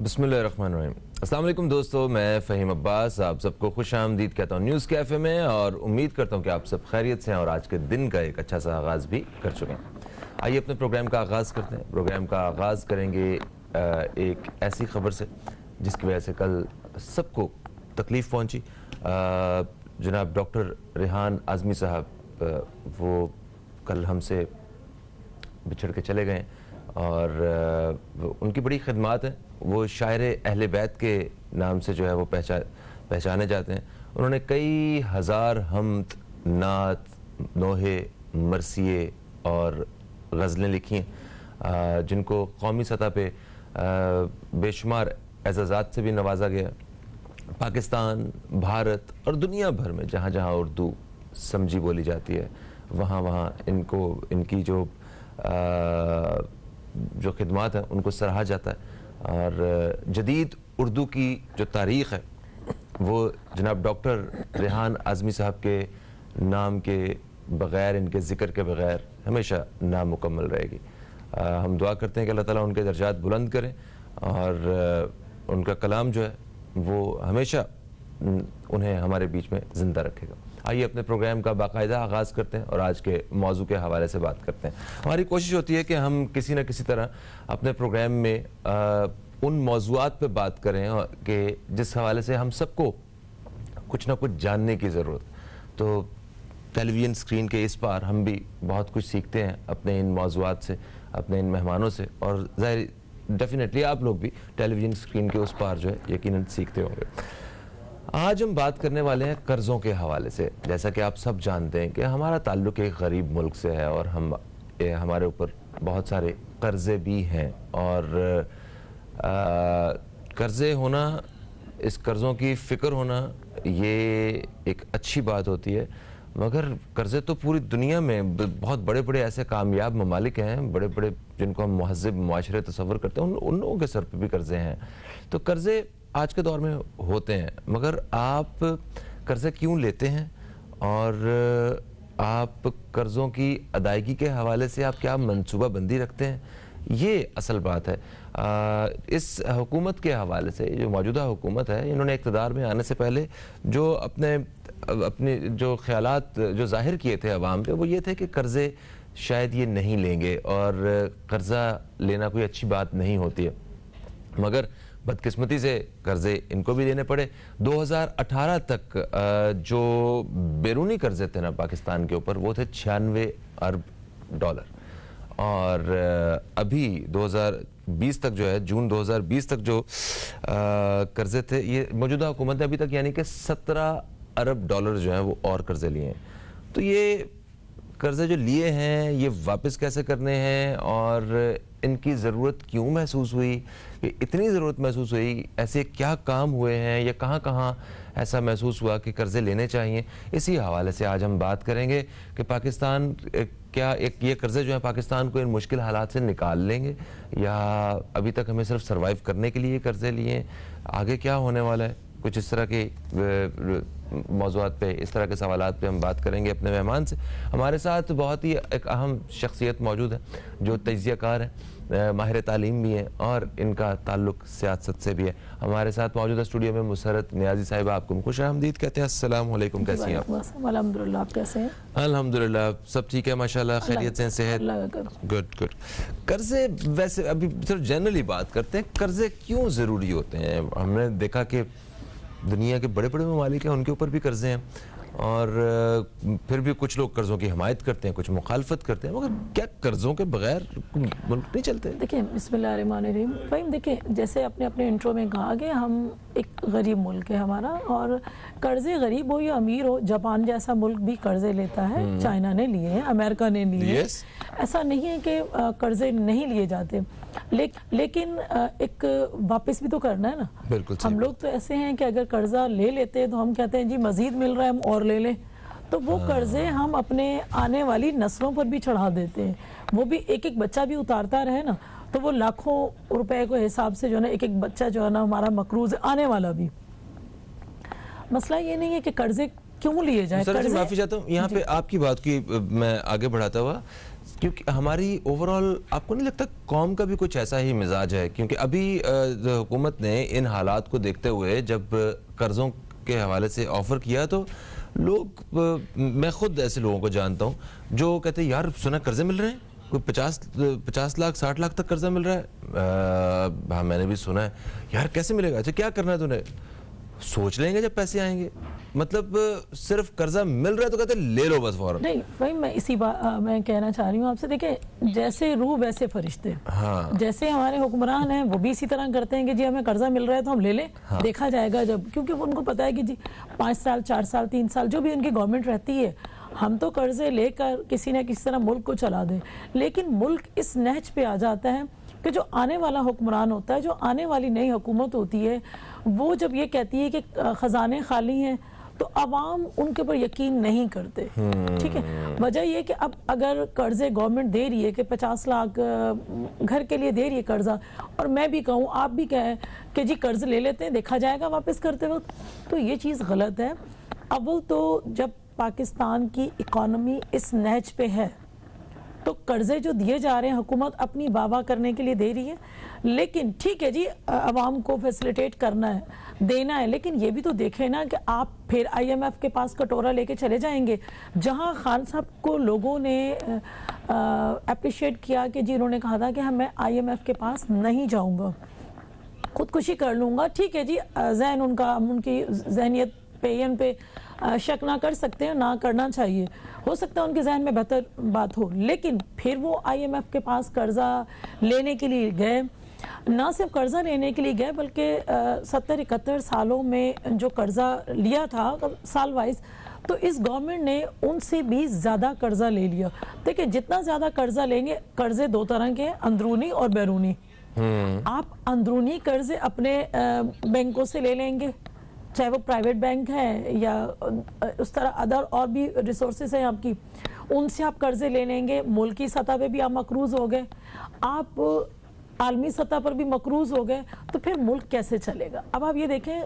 बिस्मिल्लाहिर्रहमानिर्रहीम। अस्सलाम वालेकुम दोस्तों, मैं फ़हीम अब्बास आप सबको खुश आमदीद कहता हूँ न्यूज़ कैफ़े में, और उम्मीद करता हूँ कि आप सब खैरियत से हैं और आज के दिन का एक अच्छा सा आगाज़ भी कर चुके हैं। आइए अपने प्रोग्राम का आगाज़ करते हैं। प्रोग्राम का आगाज़ करेंगे एक ऐसी ख़बर से जिसकी वजह से कल सबको तकलीफ़ पहुँची। जनाब डॉक्टर रेहान आज़मी साहब वो कल हमसे बिछड़ के चले गए और उनकी बड़ी खिदमात है। वो शायर अहले बैत के नाम से जो है वो पहचाने जाते हैं। उन्होंने कई हज़ार हम्द, नात, नोहे, मरसिए और गज़लें लिखी हैं जिनको कौमी सतह पे बेशुमार एज़ाज़ात से भी नवाजा गया। पाकिस्तान, भारत और दुनिया भर में जहाँ जहाँ उर्दू समझी बोली जाती है वहाँ वहाँ इनकी जो खिदमात है उनको सराहा जाता है। और जदीद उर्दू की जो तारीख़ है वो जनाब डॉक्टर रेहान आज़मी साहब के नाम के बग़ैर, इनके ज़िक्र के बग़ैर हमेशा नामुकम्मल रहेगी। हम दुआ करते हैं कि अल्लाह ताला उनके दर्जात बुलंद करें और उनका कलाम जो है वो हमेशा उन्हें हमारे बीच में ज़िंदा रखेगा। आइए अपने प्रोग्राम का बाकायदा आगाज़ करते हैं और आज के मौजू के हवाले से बात करते हैं। हमारी कोशिश होती है कि हम किसी न किसी तरह अपने प्रोग्राम में उन मौज़ूआत पे बात करें कि जिस हवाले से हम सबको कुछ ना कुछ जानने की ज़रूरत। तो टेलीविज़न स्क्रीन के इस पार हम भी बहुत कुछ सीखते हैं अपने इन मौज़ूआत से, अपने इन मेहमानों से, और ज़ाहिर डेफिनेटली आप लोग भी टेलीविज़न स्क्रीन के उस पार जो है यकीनन सीखते होंगे। आज हम बात करने वाले हैं कर्ज़ों के हवाले से। जैसा कि आप सब जानते हैं कि हमारा ताल्लुक़ एक गरीब मुल्क से है और हमारे ऊपर बहुत सारे कर्ज़े भी हैं, और कर्ज़े होना, इस कर्ज़ों की फ़िक्र होना ये एक अच्छी बात होती है। मगर कर्ज़े तो पूरी दुनिया में बहुत बड़े बड़े ऐसे कामयाब ममालिक हैं, बड़े बड़े जिनको हम महज़िब मुआशरे तसव्वुर करते हैं, उन लोगों के सर पर भी कर्ज़े हैं। तो कर्ज़े आज के दौर में होते हैं, मगर आप कर्ज़े क्यों लेते हैं और आप कर्ज़ों की अदायगी के हवाले से आप क्या मनसूबा बंदी रखते हैं, ये असल बात है। इस हुकूमत के हवाले से, जो मौजूदा हुकूमत है, इन्होंने इक़्तिदार में आने से पहले जो अपने जो ख़यालात जो ज़ाहिर किए थे अवाम पे, वो ये थे कि कर्ज़े शायद ये नहीं लेंगे और कर्ज़ा लेना कोई अच्छी बात नहीं होती है। मगर बदकिस्मती से कर्ज़े इनको भी देने पड़े। 2018 तक जो बैरूनी कर्ज़े थे ना पाकिस्तान के ऊपर, वो थे 96 अरब डॉलर, और अभी 2020 तक जो है, जून 2020 तक जो कर्ज़े थे, ये मौजूदा हुकूमत ने अभी तक यानी कि 17 अरब डॉलर जो हैं वो और कर्ज़े लिए हैं। तो ये कर्ज़े जो लिए हैं ये वापस कैसे करने हैं और इनकी ज़रूरत क्यों महसूस हुई, कि इतनी ज़रूरत महसूस हुई, ऐसे क्या काम हुए हैं या कहाँ कहाँ ऐसा महसूस हुआ कि कर्ज़े लेने चाहिए, इसी हवाले से आज हम बात करेंगे कि पाकिस्तान क्या ये कर्ज़े जो हैं पाकिस्तान को इन मुश्किल हालात से निकाल लेंगे या अभी तक हमें सिर्फ सर्वाइव करने के लिए कर्ज़े लिए, आगे क्या होने वाला है। कुछ इस तरह के मौज़ूआत पे, इस तरह के सवालात पे हम बात करेंगे अपने मेहमान से। हमारे साथ बहुत ही एक अहम शख्सियत मौजूद है जो तज्ज़ियाकार हैं, माहिर तालीम भी हैं और इनका ताल्लुक़ सियासत से भी है। हमारे साथ मौजूदा स्टूडियो में मुसर्रत नियाज़ी साहिबा, आपको खुश आमदीद कहते हैं। अस्सलाम वालेकुम, कैसी हैं आप? अल्हम्दुलिल्लाह, आप कैसे हैं? अल्हम्दुलिल्लाह सब ठीक है माशाल्लाह, खैरियत से, सेहत? Good good. कर्ज़े, वैसे अभी सिर्फ जनरली बात करते हैं, कर्ज़े क्यों ज़रूरी होते हैं? हमने देखा कि दुनिया के बड़े बड़े ममालिक हैं, उनके ऊपर भी कर्ज़े हैं और फिर भी कुछ लोग कर्ज़ों की हिमायत करते हैं, कुछ मुखालफत करते हैं, मगर क्या कर्ज़ों के बगैर मुल्क नहीं चलते? देखिए, बिस्मिल्लाहिर्रहमानिर्रहीम। भाई देखिए, जैसे अपने अपने इंट्रो में कहा कि हम एक गरीब मुल्क है हमारा, और कर्ज़े गरीब हो या अमीर हो, जापान जैसा मुल्क भी कर्ज़े लेता है, चाइना ने लिए हैं, अमेरिका ने लिए हैं। ऐसा नहीं है कि कर्ज़े नहीं लिए जाते, लेकिन एक वापस भी तो करना है ना। बिल्कुल। हम लोग तो ऐसे हैं कि अगर कर्ज़ा ले लेते हैं तो हम कहते हैं जी मज़ीद मिल रहा है, हम और ले लें, तो वो कर्ज़े हम अपने आने वाली नस्लों पर भी चढ़ा देते हैं। वो भी एक एक बच्चा भी उतारता रहे ना, तो वो लाखों रुपए के हिसाब से जो है ना, एक एक बच्चा जो है ना हमारा मकरूज़ आने वाला भी। मसला ये नहीं है कि कर्ज़े क्यों लिए जाए सर कर्जे? माफी चाहता हूँ यहाँ पे आपकी बात की मैं आगे बढ़ाता हुआ, क्योंकि हमारी ओवरऑल आपको नहीं लगता कौम का भी कुछ ऐसा ही मिजाज है? क्योंकि अभी हुकूमत ने इन हालात को देखते हुए जब कर्जों के हवाले से ऑफर किया तो लोग, मैं खुद ऐसे लोगों को जानता हूँ जो कहते हैं यार सुना कर्जे मिल रहे हैं, कोई 50 लाख 60 लाख तक कर्जा मिल रहा है। हाँ मैंने भी सुना है। यार कैसे मिलेगा? अच्छा क्या करना है तूने? सोच लेंगे जब पैसे आएंगे। मतलब सिर्फ कर्जा मिल रहा है तो कहते हैं ले लो बस फौरन। नहीं भाई, मैं इसी बात मैं कहना चाह रही हूँ आपसे, देखिए जैसे रूह वैसे फरिश्ते। हाँ। जैसे हमारे हुक्मरान हैं वो भी इसी तरह करते हैं कि जी हमें कर्जा मिल रहा है तो हम ले लें। हाँ। देखा जाएगा जब, क्योंकि उनको पता है कि जी 5 साल 4 साल 3 साल जो भी उनकी गवर्नमेंट रहती है, हम तो कर्जे लेकर किसी न किसी तरह मुल्क को चला दें। लेकिन मुल्क इस नहज पे आ जाता है कि जो आने वाला हुक्मरान होता है, जो आने वाली नई हुकूमत होती है, वो जब ये कहती है कि खजाने खाली हैं तो अवाम उनके ऊपर यकीन नहीं करते। ठीक है, वजह ये कि अब अगर कर्जे गवर्नमेंट दे रही है कि 50 लाख घर के लिए दे रही है कर्जा, और मैं भी कहूँ आप भी कहें कि जी कर्ज ले लेते हैं देखा जाएगा वापस करते वक्त, तो ये चीज़ गलत है। अव्वल तो जब पाकिस्तान की इकॉनमी इस नहज पे है तो कर्जे जो दिए जा रहे हैं हुकूमत अपनी वाह करने के लिए दे रही है, लेकिन ठीक है जी आवाम को फैसिलिटेट करना है, देना है, लेकिन ये भी तो देखें ना कि आप फिर IMF के पास कटोरा लेके चले जाएंगे। जहां खान साहब को लोगों ने अप्रिशिएट किया कि जी उन्होंने कहा था कि मैं IMF के पास नहीं जाऊंगा, खुदकुशी कर लूंगा, ठीक है जी जहन उनकी जहनियत पे पे शक ना कर सकते हैं, ना करना चाहिए, हो सकता है उनके जहन में बेहतर बात हो, लेकिन फिर वो IMF के पास कर्जा लेने के लिए गए। ना सिर्फ कर्जा लेने के लिए गए बल्कि 70-71 सालों में जो कर्जा लिया था साल वाइज, तो इस गवर्नमेंट ने उनसे भी ज़्यादा कर्जा ले लिया। देखिए जितना ज़्यादा कर्जा लेंगे, कर्जे 2 तरह के हैं, अंदरूनी और बैरूनी। आप अंदरूनी कर्जे अपने बैंकों से ले लेंगे, चाहे वो प्राइवेट बैंक है या उस तरह अदर और भी रिसोर्सेज हैं आपकी, उनसे आप कर्जे ले लेंगे। मुल्की सतह पे भी आप मकरूज हो गए, आप आलमी सतह पर भी मकरूज हो गए, तो फिर मुल्क कैसे चलेगा? अब आप ये देखें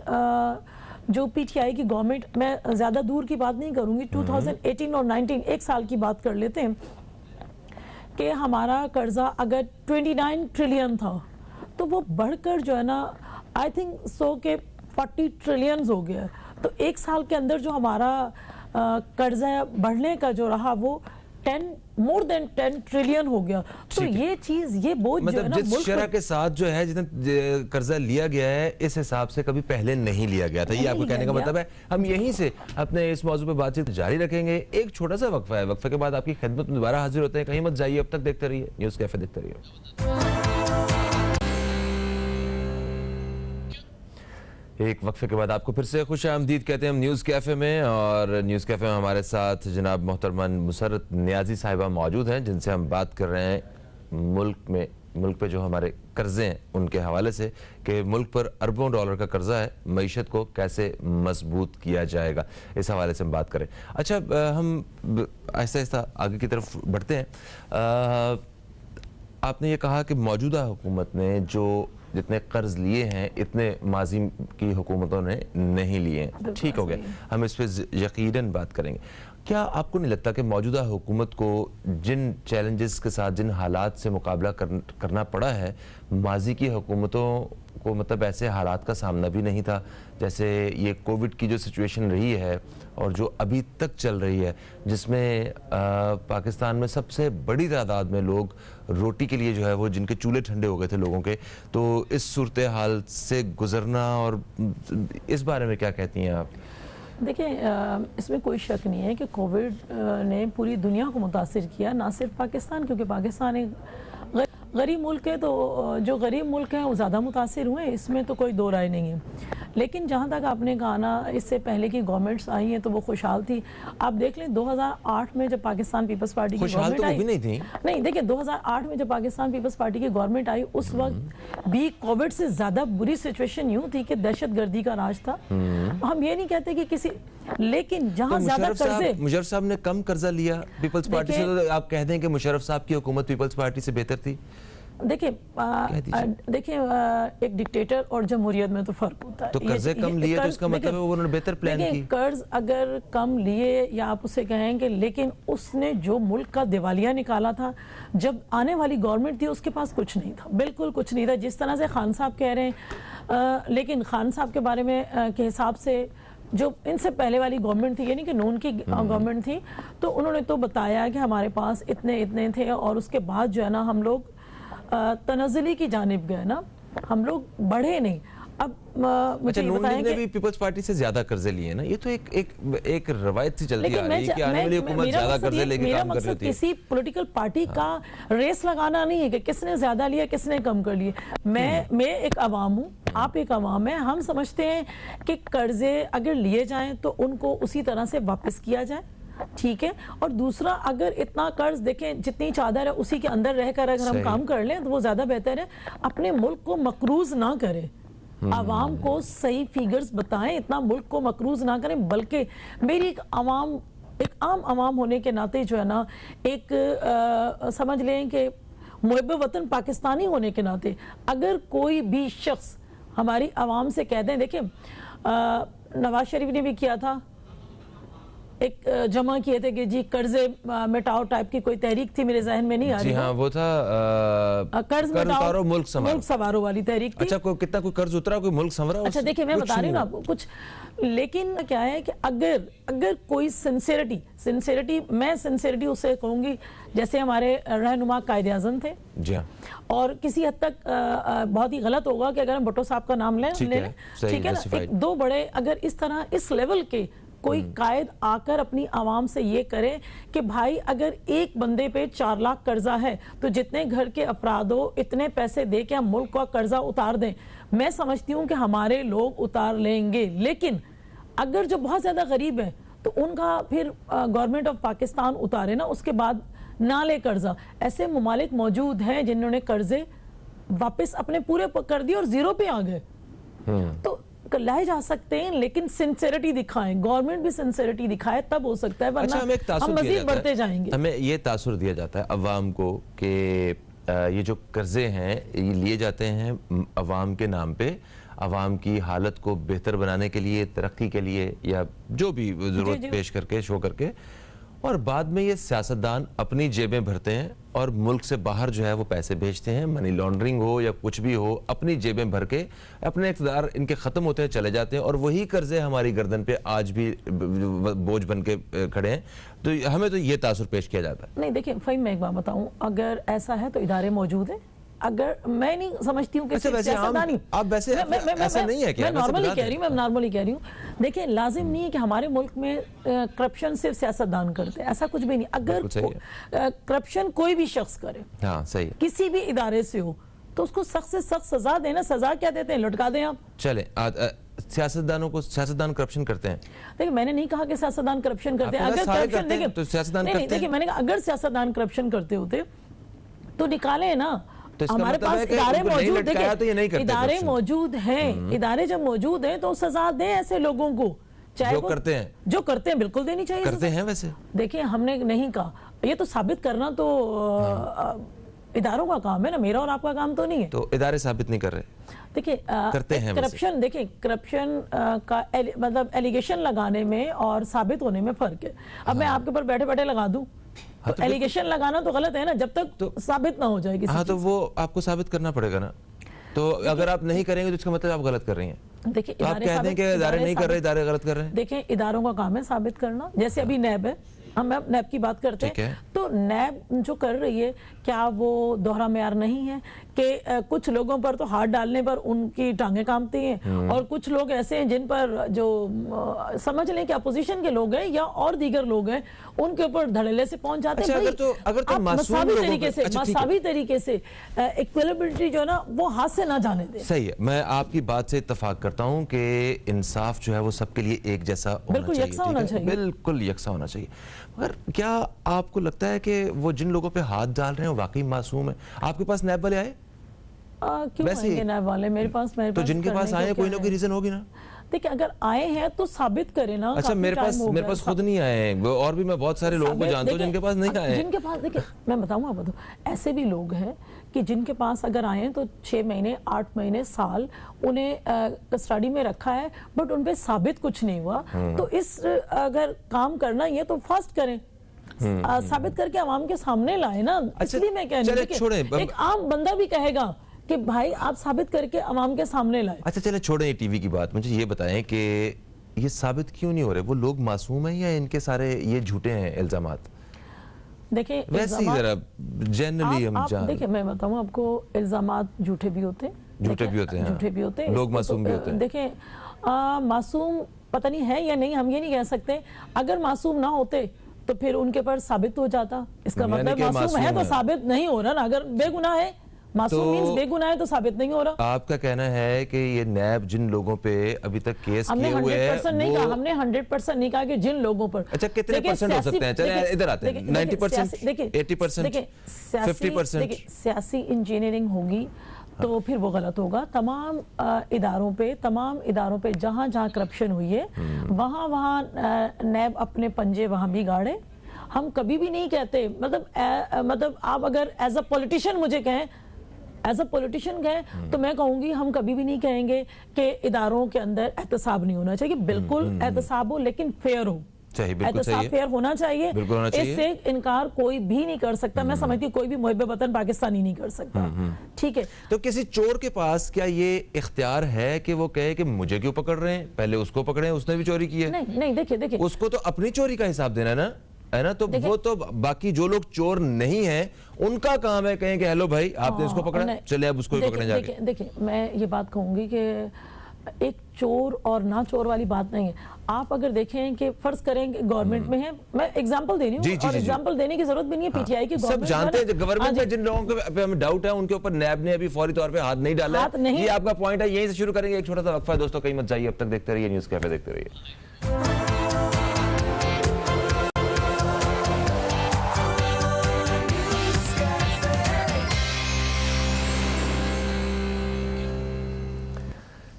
जो PTI की गवर्नमेंट, मैं ज़्यादा दूर की बात नहीं करूँगी, 2018 और 19 एक साल की बात कर लेते हैं कि हमारा कर्जा अगर 29 ट्रिलियन था तो वो बढ़कर जो है ना आई थिंक 40 ट्रिलियन हो गया। तो एक साल के अंदर जो हमारा कर्जा बढ़ने का जो रहा वो मोर देन 10 ट्रिलियन हो गया। तो ये चीज, ये बोझ जो है ना, जिस शरह के साथ जो है जितना कर्जा लिया गया है इस हिसाब से कभी पहले नहीं लिया गया था। ये आपको कहने का मतलब है। हम यहीं से अपने इस मौजू पे बातचीत जारी रखेंगे। एक छोटा सा वक्फा है, वक्फे के बाद आपकी खिदमत में दोबारा हाजिर होते हैं। कहीं मत जाइए, अब तक देखते रहिए न्यूज़ कैफे, देखते रहिए। एक वक्फे के बाद आपको फिर से खुश आमदीद कहते हैं हम न्यूज़ कैफ़े में। और न्यूज़ कैफ़े में हमारे साथ जनाब मोहतरमा मुसर्रत नियाज़ी साहिबा मौजूद हैं, जिनसे हम बात कर रहे हैं मुल्क पे जो हमारे कर्जे हैं उनके हवाले से, कि मुल्क पर अरबों डॉलर का कर्जा है, मईशत को कैसे मजबूत किया जाएगा, इस हवाले से हम बात करें। अच्छा, हम आहिस्ता आहिस्ता आगे की तरफ बढ़ते हैं। आपने ये कहा कि मौजूदा हुकूमत ने जो जितने कर्ज लिए हैं इतने माजी की हुकूमतों ने नहीं लिए हैं, ठीक हो गया, हम इस पर यकीनन बात करेंगे। क्या आपको नहीं लगता कि मौजूदा हुकूमत को जिन चैलेंजेस के साथ, जिन हालात से मुकाबला करना पड़ा है, माजी की हुकूमतों को मतलब ऐसे हालात का सामना भी नहीं था? जैसे ये कोविड की जो सिचुएशन रही है और जो अभी तक चल रही है, जिसमें पाकिस्तान में सबसे बड़ी तादाद में लोग रोटी के लिए जो है वो, जिनके चूल्हे ठंडे हो गए थे लोगों के, तो इस सूरत हाल से गुजरना, और इस बारे में क्या कहती हैं आप? देखिए इसमें कोई शक नहीं है कि कोविड ने पूरी दुनिया को मुतासिर किया, ना सिर्फ पाकिस्तान, क्योंकि पाकिस्तान एक गरीब मुल्क है, तो जो गरीब मुल्क हैं वो ज़्यादा मुतासिर हुए, इसमें तो कोई दो राय नहीं है। लेकिन जहाँ तक आपने कहा ना, इससे पहले की गवर्नमेंट्स आई हैं तो वो खुशहाल थी। आप देख लें 2008 में जब पाकिस्तान पीपल्स पार्टी की गवर्नमेंट आई, नहीं थी। नहीं देखिए 2008 में जब पाकिस्तान पीपल्स पार्टी की गवर्नमेंट आई, उस वक्त भी कोविड से ज़्यादा बुरी सिचुएशन यूँ थी कि दहशतगर्दी का राज था। हम ये नहीं कहते कि किसी, लेकिन जहाँ ज्यादा कर्जे, मुशर्रफ साहब ने कम कर्जा लिया पीपल्स पार्टी से, तो आप कह दें कि मुशर्रफ साहब की हुकूमत पीपल्स पार्टी से बेहतर थी? देखिए एक डिक्टेटर और जमहूरियत में तो फर्क होता है। तो कर्जे कम लिए तो इसका मतलब है वो उन्होंने बेहतर प्लान की। कर्ज अगर कम लिए या आप उसे कहेंगे, लेकिन उसने जो मुल्क का दिवालिया निकाला था, जब आने वाली गवर्नमेंट थी उसके पास कुछ नहीं था, बिल्कुल कुछ नहीं था। जिस तरह से खान साहब कह रहे हैं, लेकिन खान साहब के बारे में के हिसाब से जो इनसे पहले वाली गवर्नमेंट थी, यानी कि नून की गवर्नमेंट थी, तो उन्होंने तो बताया कि हमारे पास इतने इतने थे, और उसके बाद जो है ना हम लोग तनज़्ज़ुली की जानिब गए ना, हम लोग बढ़े नहीं। अब मुझे नून बताएं लीग ने भी पीपल्स पार्टी से ज्यादा कर्जे लिए ना, ये तो एक रवायत सी चलती आ रही है कि आने वाली हुकूमत ज्यादा कर्जे लेके काम कर रही होती है। किसी पॉलिटिकल पार्टी का रेस लगाना नहीं है कि किसने ज्यादा लिया किसने कम कर लिए। मैं एक अवाम हूँ, आप एक अवाम है, हम समझते हैं कि कर्जे अगर लिए जाएं तो उनको उसी तरह से वापस किया जाए, ठीक है। और दूसरा, अगर इतना कर्ज देखें जितनी चादर है उसी के अंदर रहकर अगर हम काम कर लें तो वो ज्यादा बेहतर है। अपने मुल्क को मकरूज ना करें, आवाम को सही फिगर्स बताएं, इतना मुल्क को मकरूज ना करें। बल्कि मेरी एक आम आवाम होने के नाते जो है ना, एक समझ लें कि मुहिब वतन पाकिस्तानी होने के नाते अगर कोई भी शख्स हमारी आवाम से कह दें, देखिए नवाज शरीफ ने भी किया था, एक जमा किए थे कि जी कर्जे मिटाओ टाइप की कोई तहरीक थी, मेरे जहन में नहीं आ रही। जी हाँ, वो था कर्ज उतारो मुल्क संवारो वाली तहरीक थी। अच्छा, कितना कोई कर्ज उतरा, कोई मुल्क संवरा? अच्छा देखिए, मैं बता रही हूँ ना आपको कुछ, लेकिन क्या है कि अगर कोई सिंसेरिटी, मैं सिंसेरिटी उससे कहूंगी जैसे हमारे रहनुमा कायदे आज़म थे। जी हाँ। और किसी हद तक बहुत ही गलत होगा कि अगर हम भुट्टो साहब का नाम लें, ठीक है ना, दो बड़े अगर इस तरह इस लेवल के कोई कायद आकर अपनी आवाम से ये करे कि भाई अगर एक बंदे पे 4 लाख कर्जा है तो जितने घर के अफराद हो इतने पैसे दे के हम मुल्क का कर्जा उतार दें, मैं समझती हूँ कि हमारे लोग उतार लेंगे। लेकिन अगर जो बहुत ज्यादा गरीब है तो उनका फिर गवर्नमेंट ऑफ पाकिस्तान उतारे ना, उसके बाद ना ले कर्जा। ऐसे ममालिक मौजूद हैं जिन्होंने कर्जे वापस अपने पूरे कर दिए और जीरो पे आ गए। तो लाए जा सकते हैं, लेकिन सिंसेरिटी दिखाएं, गवर्नमेंट भी सिंसेरिटी दिखाए, तब हो सकता है, वरना हम मजीद बढ़ते जाएंगे। हमें ये तासुर दिया जाता है अवाम को कि ये जो कर्जे हैं ये लिए जाते हैं अवाम के नाम पे, अवाम की हालत को बेहतर बनाने के लिए, तरक्की के लिए, या जो भी जरूरत पेश करके शो करके, और बाद में ये सियासतदान अपनी जेबें भरते हैं और मुल्क से बाहर जो है वो पैसे भेजते हैं, मनी लॉन्ड्रिंग हो या कुछ भी हो, अपनी जेबें भर के अपने इक़्तिदार इनके ख़त्म होते हैं, चले जाते हैं, और वही कर्जे हमारी गर्दन पे आज भी बोझ बन के खड़े हैं। तो हमें तो ये तासुर पेश किया जाता है। नहीं देखिए फ़हीम, मैं एक बात बताऊँ, अगर ऐसा है तो इदारे मौजूद हैं। अगर मैं नहीं समझती हूँ कि आप वैसे ऐसा नहीं है, मैं नॉर्मली कह रही हूँ, देखिए लाजिम नहीं है कि हमारे मुल्क में करप्शन सिर्फ सियासतदान करते हैं, ऐसा कुछ भी नहीं। अगर करप्शन कोई भी शख्स करे, हाँ सही, किसी भी इदारे से हो, तो उसको सख्त से सख्त सजा देना। सजा क्या देते हैं? लटका दें आप। चले सियासतदान करप्शन करते हैं? देखिए मैंने नहीं कहा कि सियासतदान करप्शन करते हैं। अगर करप्शन देखिए मैंने कहा अगर सियासतदान करप्शन करते होते तो निकाले ना। तो हमारे पास इदारे मौजूद, देखिए इदारे मौजूद हैं, इदारे जब मौजूद हैं तो सजा दें ऐसे लोगों को, चाहे जो करते हैं बिल्कुल देनी चाहिए। करते हैं वैसे, देखिए हमने नहीं कहा, ये तो साबित करना तो इदारों का काम है ना, मेरा और आपका काम तो नहीं है। तो इदारे साबित नहीं कर रहे, देखिए करते हैं करप्शन। देखिए करप्शन का मतलब एलिगेशन लगाने में और साबित होने में फर्क है। अब मैं आपके ऊपर बैठे बैठे लगा दूं तो एलिगेशन लगाना तो गलत है ना, जब तक तो साबित ना हो जाए किसी। हाँ, तो वो आपको साबित करना पड़ेगा ना। तो अगर आप नहीं करेंगे तो इसका मतलब आप गलत कर रही हैं। देखिए तो आप कहते हैं कि इदारे नहीं कर रहे, इदारे गलत कर रहे हैं। देखिए इदारों का काम है साबित करना। जैसे अभी नैब है, हम नैब की बात करते हैं, तो नैब जो कर रही है, क्या वो दोहरा मेयार नहीं है कि कुछ लोगों पर तो हाथ डालने पर उनकी टांगें कांपती हैं, और कुछ लोग ऐसे हैं जिन पर जो समझ लें कि अपोजिशन के लोग हैं या और दीगर लोग हैं, उनके ऊपर धड़ल्ले से पहुंच जाते हैं। अगर तो मसावी तरीके से इक्विलिब्रिटी जो है ना वो हाथ से ना जाने दें। सही है, मैं आपकी बात से इत्तेफाक करता हूं कि इंसाफ जो है वो सबके लिए एक जैसा बिल्कुल यकसा होना चाहिए, बिल्कुल यकसा होना चाहिए। मगर क्या आपको लगता है कि वो जिन लोगों पे हाथ डाल रहे हैं वो वाकई मासूम है? आपके पास नैब वाले आए? क्यों वैसे ही। आएंगे नैब वाले मेरे पास तो जिनके पास करने आए को कोई क्या ना कोई है? रीजन होगी ना। देखिए अगर आए हैं तो साबित करें ना। अच्छा, काफी मेरे टाइम पास हो मेरे गया, पास खुद नहीं आए हैं, और भी मैं बहुत सारे लोगों को जानता हूँ जिनके पास नहीं आए हैं। जिनके पास, देखिए मैं बताऊँ आपको, तो ऐसे भी लोग हैं कि जिनके पास अगर आए हैं तो 6 महीने 8 महीने साल उन्हें कस्टडी में रखा है, बट उन पे साबित कुछ नहीं हुआ। तो इस अगर काम करना ही है तो फास्ट करें, साबित करके आवाम के सामने लाए ना। इसलिए मैं कह रही हूँ एक आम बंदा भी कहेगा कि भाई आप साबित करके आवाम के सामने लाए। अच्छा चले छोड़ें ये टीवी की बात, मुझे ये बताएं कि ये साबित क्यों नहीं हो रहे? वो लोग मासूम हैं या इनके सारे ये झूठे हैं इल्जामात? देखिए वैसे ही जरा जनरली हम जान, देखिए मैं बताऊं आपको, इल्जामात झूठे भी होते हैं, झूठे भी होते हैं, झूठे भी होते हैं, लोग मासूम भी होते हैं। देखिए मासूम पता नहीं है या नहीं, हम ये नहीं कह सकते। अगर मासूम ना होते तो फिर उनके पर साबित हो जाता। इसका मतलब मासूम है तो साबित नहीं हो रहा ना। अगर बेगुनाह है, मासूम मींस बेगुनाह है तो साबित नहीं हो रहा। आपका कहना है कि ये नैब जिन लोगों पे अभी तक केस किए हुए हैं, हमने 100% नहीं कहा कि जिन लोगों पर। अच्छा कितने परसेंट हो सकते हैं? चले इधर आते हैं, 90%, 80%, 50%। सियासी इंजीनियरिंग होगी तो फिर वो गलत होगा। तमाम इदारों पे जहां जहां करप्शन हुई है वहां नैब अपने पंजे वहां भी गाड़े। हम कभी भी नहीं कहते, मतलब आप अगर एज अ पॉलिटिशियन मुझे कहें, तो मैं कहूंगी हम कभी भी नहीं कहेंगे कि इदारों के अंदर एहतसाब नहीं होना चाहिए। बिल्कुल एहतसाब हो, लेकिन फेयर हो। फेयर होना चाहिए, इससे इनकार कोई भी नहीं कर सकता। मैं समझती हूँ कोई भी मुहिब वतन पाकिस्तानी नहीं कर सकता। ठीक है, तो किसी चोर के पास क्या ये इख्तियार है कि वो कहे कि मुझे क्यों पकड़ रहे हैं, पहले उसको पकड़े, उसने भी चोरी की है? नहीं, देखिए उसको तो अपनी चोरी का हिसाब देना है ना। तो वो तो बाकी जो लोग चोर नहीं हैं उनका काम है कहें कि हेलो भाई आपने इसको पकड़ा, चले अब उसको भी पकड़ने जाके। देखिए मैं ये बात कहूंगी कि एक चोर और ना चोर वाली बात नहीं है। आप अगर देखें कि फर्ज करें गवर्नमेंट में है, मैं एग्जांपल दे रही हूँ, और एग्जांपल देने की जरूरत भी नहीं है। पीटीआई की सब जानते हैं गवर्नमेंट में जिन लोगों पे हमें डाउट है उनके ऊपर नैब ने अभी फौरी तौर पे हाथ नहीं डाला। ये आपका पॉइंट है, यहीं से शुरू करेंगे। एक छोटा सा वक्फा है दोस्तों, कहीं मत जाइए, अब तक देखते रहिए न्यूज़ कैफे, देखते रहिए।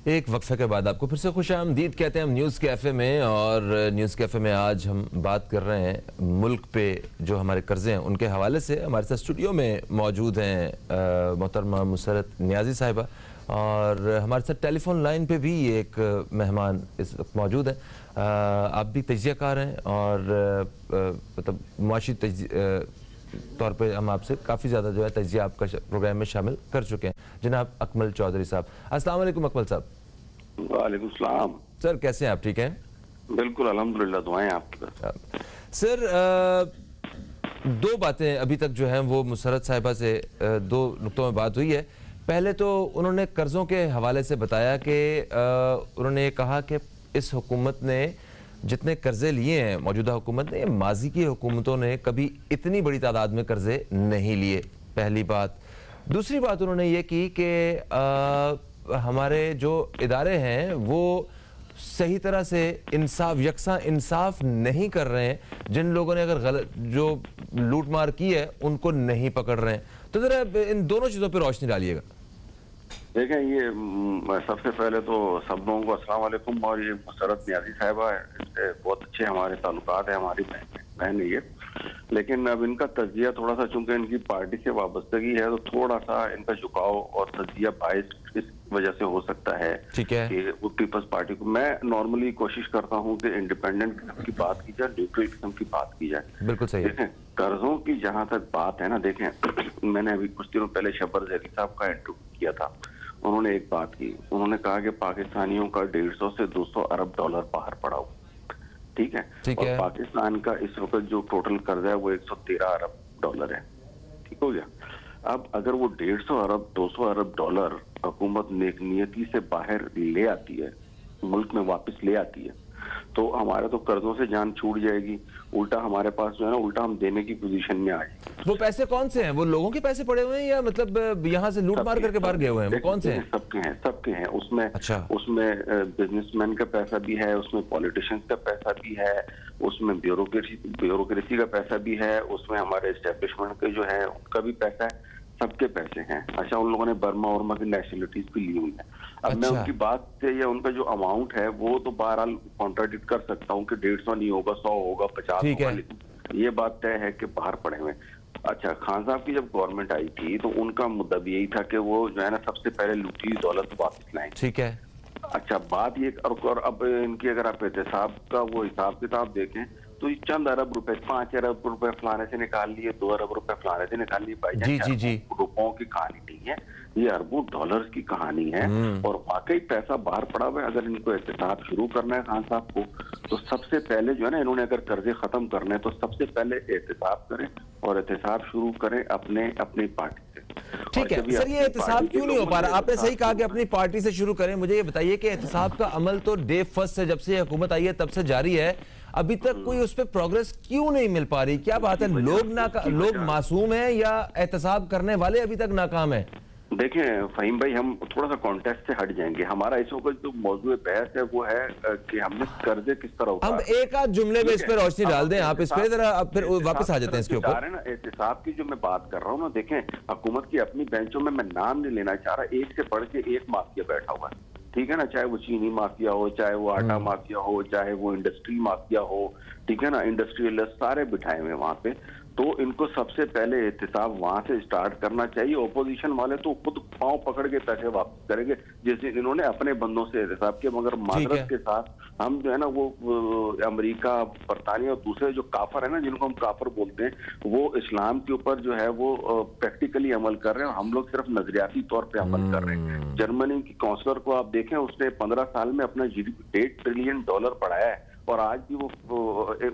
एक वक्फे के बाद आपको फिर से खुशामदीद कहते हैं हम न्यूज़ कैफ़े में। और न्यूज़ कैफ़े में आज हम बात कर रहे हैं मुल्क पे जो हमारे कर्ज़े हैं उनके हवाले से। हमारे साथ स्टूडियो में मौजूद हैं मोहतरमा मुसरत नियाज़ी साहिबा, और हमारे साथ टेलीफोन लाइन पे भी एक मेहमान इस वक्त मौजूद हैं। आप भी तजियाकार हैं और मतलब मुआशी तौर पे हम आपसे काफ़ी ज़्यादा जो है तजिया आपका प्रोग्राम में शामिल कर चुके हैं। जनाब अकमल चौधरी साहब, अस्सलाम वालेकुम। अकमल साहब। वालेकुम सलाम। सर कैसे हैं आप? ठीक हैं? बिल्कुल अल्हम्दुलिल्लाह, दुआएं आपकी तरफ। सर दो बातें अभी तक जो हैं वो मुसरत साहिबा से दो नुक्तों में बात हुई है। पहले तो उन्होंने कर्ज़ों के हवाले से बताया कि उन्होंने ये कहा कि इस हुकूमत ने जितने कर्जे लिए हैं, मौजूदा हुकूमत ने, माजी की हुकूमतों ने कभी इतनी बड़ी तादाद में कर्जे नहीं लिए, पहली बात। दूसरी बात उन्होंने ये की कि हमारे जो इदारे हैं वो सही तरह से यकसा इंसाफ नहीं कर रहे हैं। जिन लोगों ने अगर गलत जो लूट मार की है उनको नहीं पकड़ रहे हैं। तो जरा इन दोनों चीज़ों पर रोशनी डालिएगा। देखें, ये सबसे पहले तो सब लोगों को अस्सलाम वालेकुम। और ये मुसरत नियाज़ी साहिबा है, इससे बहुत अच्छे हमारे ताल्लुकात है, हमारी बहन है ये। लेकिन अब इनका तजिया थोड़ा सा, चूंकि इनकी पार्टी से वाबस्तगी है, तो थोड़ा सा इनका झुकाव और तजिया बाइस इस वजह से हो सकता है। ठीक है कि वो पीपल्स पार्टी को, मैं नॉर्मली कोशिश करता हूँ कि इंडिपेंडेंट किस्म की बात की जाए, न्यूट्रल किस्म की बात की जाए। बिल्कुल सही। देखें, कर्जों की जहाँ तक बात है ना, देखें मैंने अभी कुछ दिनों पहले शब्बर ज़ैदी साहब का इंटरव्यू किया था। उन्होंने एक बात की, उन्होंने कहा कि पाकिस्तानियों का 150 से 200 अरब डॉलर बाहर पड़ा हुआ। ठीक है, और पाकिस्तान का इस वक्त जो टोटल कर्जा है वो 113 अरब डॉलर है। ठीक हो गया। अब अगर वो 150 अरब 200 अरब डॉलर हुकूमत नेकनियती से बाहर ले आती है, मुल्क में वापस ले आती है, तो हमारे तो कर्जों से जान छूट जाएगी। उल्टा हमारे पास जो है ना, उल्टा हम देने की पोजीशन में आए। वो पैसे कौन से हैं? वो लोगों के पैसे पड़े हुए हैं या मतलब यहाँ से लूट मार करके बाहर गए हुए हैं? वो कौन से हैं? सबके हैं। उसमें अच्छा, उसमें बिजनेसमैन का पैसा भी है, उसमें पॉलिटिशियंस का पैसा भी है, उसमें ब्यूरोक्रेसी का पैसा भी है, उसमें हमारे एस्टेब्लिशमेंट के जो है उनका भी पैसा है। सबके पैसे हैं। अच्छा, उन लोगों ने बर्मा वर्मा की नेशनलिटीज भी ली हुई है। अब मैं उनकी बात से या उनका जो अमाउंट है वो तो बहरहाल कॉन्ट्राडिक्ट कर सकता हूँ कि 150 नहीं होगा, 100 होगा, 50 होगा, लेकिन ये बात तय है कि बाहर पड़े हुए। अच्छा, खान साहब की जब गवर्नमेंट आई थी तो उनका मुद्दा भी यही था कि वो जो है ना सबसे पहले लूटी दौलत वापस लाएं। ठीक है। अच्छा, बात ये और अब इनकी अगर आप एहतसाब का वो हिसाब किताब देखें तो ये चंद अरब रुपए, 5 अरब रुपए फलाने से निकाल लिए, 2 अरब रुपए फलाने से निकाल लिए, भाई जी रुपयों की कहानी नहीं है, ये अरबों डॉलर्स की कहानी है। और वाकई पैसा बाहर पड़ा हुआ है। अगर इनको एहतसाब शुरू करना है खान साहब को तो सबसे पहले जो है ना, इन्होंने अगर कर्जे खत्म करने हैं तो सबसे पहले एहतसाब करें और एहतसाब शुरू करें अपनी पार्टी से। ठीक है सर, ये एहतसाब क्यों नहीं हो पा रहा? आपने सही कहा कि अपनी पार्टी से शुरू करें। मुझे ये बताइए कि एहतसाब का अमल तो डे फर्स्ट से, जब से हुकूमत आई है तब से जारी है, अभी तक कोई उस पर प्रोग्रेस क्यों नहीं मिल पा रही? क्या बात है, लोग मासूम हैं या एहतसाब करने वाले अभी तक नाकाम है? देखें फहीम भाई, हम थोड़ा सा कॉन्टेक्स्ट से हट जाएंगे। हमारा इस वक्त जो मौजूद बहस है वो है कि हमने कर्जे किस तरह उठाए। हम एक आध जुमले में इस पर रोशनी डाल दें आप इस पे जरा, फिर वापस आ जाते हैं इसके ऊपर। एहतसाब की जो मैं बात कर रहा हूँ ना, देखें हुकूमत की अपनी बेंचों में मैं नाम नहीं लेना चाह रहा, एक से बढ़ के एक माफिया बैठा हुआ है, ठीक है ना, चाहे वो चीनी माफिया हो, चाहे वो आटा माफिया हो, चाहे वो इंडस्ट्री माफिया हो, ठीक है ना, इंडस्ट्रियलिस्ट सारे बिठाए हुए वहां पे। तो इनको सबसे पहले एहतसाब वहां से स्टार्ट करना चाहिए। ओपोजिशन वाले तो खुद पांव पकड़ के पैसे वापस करेंगे जैसे इन्होंने अपने बंदों से एहतसाब किया, मगर मादरत के साथ हम जो है ना वो अमेरिका, बरतानिया और दूसरे जो काफर है ना, जिनको हम काफर बोलते हैं, वो इस्लाम के ऊपर जो है वो प्रैक्टिकली अमल कर रहे हैं, हम लोग सिर्फ नजरियाती तौर पे अमल कर रहे हैं। जर्मनी की काउंसलर को आप देखें, उसने 15 साल में अपना GDP $1 ट्रिलियन बढ़ाया है और आज भी वो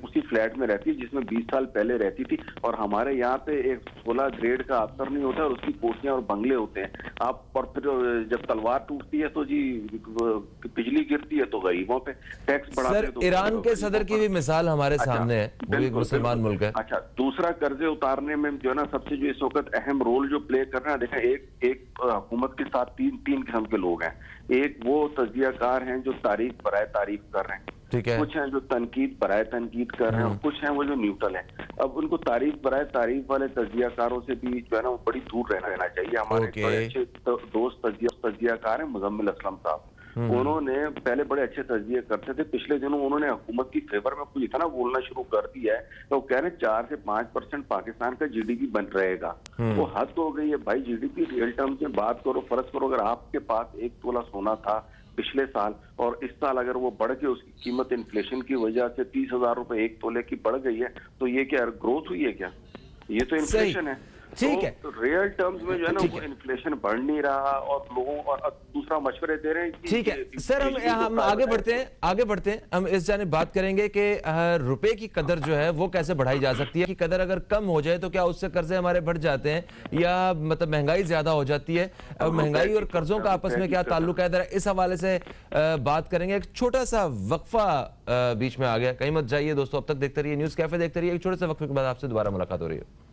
उसी फ्लैट में रहती है जिसमें 20 साल पहले रहती थी। और हमारे यहाँ पे एक 16 ग्रेड का अफसर नहीं होता और उसकी कोठियां और बंगले होते हैं। आप और फिर जब तलवार टूटती है तो जी बिजली गिरती है तो गरीबों पे टैक्स बढ़ाते हैं। तो ईरान के सदर की भी मिसाल हमारे सामने है, वो एक मुसलमान मुल्क है। अच्छा, दूसरा कर्जे उतारने में जो है ना सबसे जो इस वक्त अहम रोल जो प्ले कर रहे हैं, देखें एक हुकूमत के साथ तीन किस्म के लोग हैं। एक वो तज्जियाकार हैं जो तारीफ बराए तारीफ कर रहे हैं, ठीक है, कुछ हैं जो तनकीद बराए तनकीद कर रहे हैं और कुछ हैं वो जो न्यूट्रल हैं। अब उनको तारीफ बराए तारीफ वाले तज्जियाकारों से भी जो है ना वो बड़ी दूर रहना चाहिए। हमारे बड़े अच्छे दोस्त तज्जियाकार हैं मुजम्मिल असलम साहब, उन्होंने पहले बड़े अच्छे तज्जिए करते थे, पिछले दिनों उन्होंने हुकूमत की फेवर में कुछ इतना बोलना शुरू कर दिया है तो कह रहे 4 से 5% पाकिस्तान का GDP बन रहेगा। वो हद हो गई है भाई। GDP रियल टर्म्स में बात करो, फर्ज करो अगर आपके पास 1 तोला सोना था पिछले साल और इस साल अगर वो बढ़ के उसकी कीमत इन्फ्लेशन की वजह से 30,000 रुपए 1 तोले की बढ़ गई है तो ये क्या ग्रोथ हुई है क्या? ये तो इन्फ्लेशन है। ठीक है, तो रियल टर्म्स में जो है ना वो इन्फ्लेशन बढ़ नहीं रहा और लोगों और दूसरा मशवरे दे रहे हैं। ठीक है सर, हम आगे बढ़ते हैं। हम इस जाने बात करेंगे कि रुपए की कदर जो है वो कैसे बढ़ाई जा सकती है, कि कदर अगर कम हो जाए तो क्या उससे कर्जे हमारे बढ़ जाते हैं या मतलब महंगाई ज्यादा हो जाती है? अब महंगाई और कर्जों का आपस में क्या ताल्लुक है, इस हवाले से बात करेंगे। एक छोटा सा वक्फा बीच में आ गया, कहीं मत जाइए दोस्तों, अब तक देखते रहिए न्यूज़ कैफे, देखते रहिए। एक छोटे से वक्फे के बाद आपसे दोबारा मुलाकात हो रही है।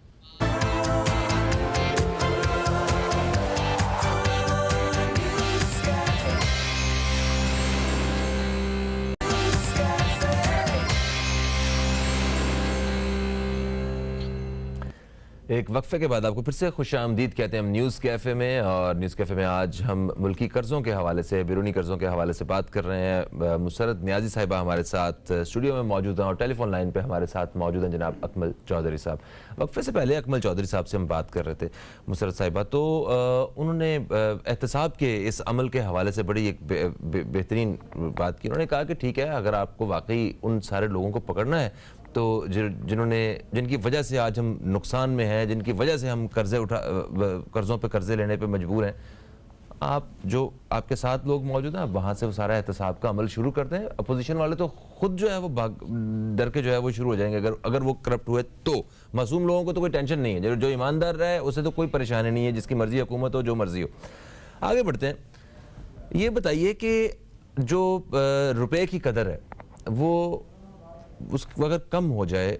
एक वक्फे के बाद आपको फिर से खुशामदीद कहते हैं हम न्यूज़ कैफ़े में। और न्यूज़ कैफ़े में आज हम मुल्की कर्ज़ों के हवाले से, बैरूनी कर्ज़ों के हवाले से बात कर रहे हैं। मुसरत नियाज़ी साहिबा हमारे साथ स्टूडियो में मौजूद हैं और टेलीफोन लाइन पे हमारे साथ मौजूद हैं जनाब अकमल चौधरी साहब। वक्फे से पहले अकमल चौधरी साहब से हम बात कर रहे थे मुसरत साहिबा, तो उन्होंने एहतसाब के इस अमल के हवाले से बड़ी एक बेहतरीन बात की। उन्होंने कहा कि ठीक है, अगर आपको वाकई उन सारे लोगों को पकड़ना है तो जिनकी वजह से आज हम नुकसान में हैं, जिनकी वजह से हम कर्ज़ों पे कर्जे लेने पे मजबूर हैं, आप जो आपके साथ लोग मौजूद हैं वहाँ से वो सारा एहतसाब का अमल शुरू करते हैं। अपोजिशन वाले तो खुद जो है वो डर के जो है वो शुरू हो जाएंगे अगर वो करप्ट हुए तो। मासूम लोगों को तो कोई टेंशन नहीं है, जो ईमानदार रहे उसे तो कोई परेशानी नहीं है, जिसकी मर्जी हुकूमत हो, जो मर्जी हो। आगे बढ़ते हैं। ये बताइए कि जो रुपये की कदर है वो अगर कम हो जाए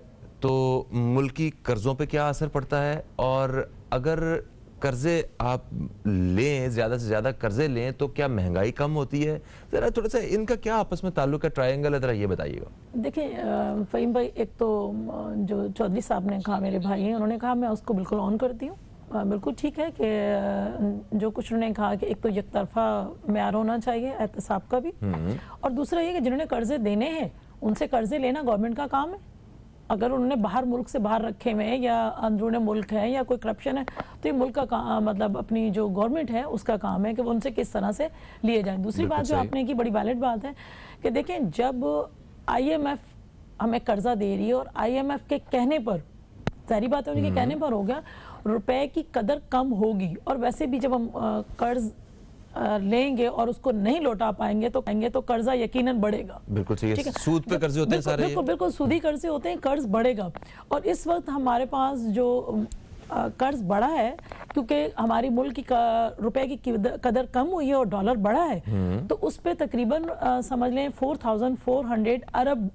तो मुल्की कर्ज़ों पे क्या असर पड़ता है, और अगर कर्जे आप लें, ज़्यादा से ज़्यादा कर्जे लें तो क्या महंगाई कम होती है? ज़रा थोड़ा सा इनका क्या आपस में ताल्लुक है, ट्रायंगल है, ज़रा ये बताइएगा। देखिए फ़हीम भाई, एक तो जो चौधरी साहब ने कहा, मेरे भाई हैं, उन्होंने कहा मैं उसको बिल्कुल ऑन करती हूँ बिल्कुल ठीक है कि जो कुछ उन्होंने कहा कि एक तो एक तरफा म्यार होना चाहिए एहतसाब का भी, और दूसरा ये कि जिन्होंने कर्जे देने हैं उनसे कर्जे लेना गवर्नमेंट का काम है। अगर उन्होंने बाहर मुल्क से बाहर रखे हुए हैं या अंदरूने मुल्क है या कोई करप्शन है, तो ये मुल्क का मतलब अपनी जो गवर्नमेंट है उसका काम है कि वो उनसे किस तरह से लिए जाएं। दूसरी बात जो आपने की बड़ी वैलिड बात है कि देखें, जब IMF हमें कर्जा दे रही है और IMF के कहने पर, सारी बात उनके कहने पर हो गया, रुपए की कदर कम होगी, और वैसे भी जब हम कर्ज लेंगे और उसको नहीं लौटा पाएंगे तो कर्जा यकीनन बढ़ेगा। बिल्कुल सही है, सूद पे कर्जे होते हैं सारे, बिल्कुल सूदी कर्जे होते हैं, कर्ज बढ़ेगा। और इस वक्त हमारे पास जो कर्ज बढ़ा है क्योंकि हमारी मुल्क की रुपए की कदर कम हुई है और डॉलर बढ़ा है, तो उस पे तकरीबन समझ लें 4400 अरब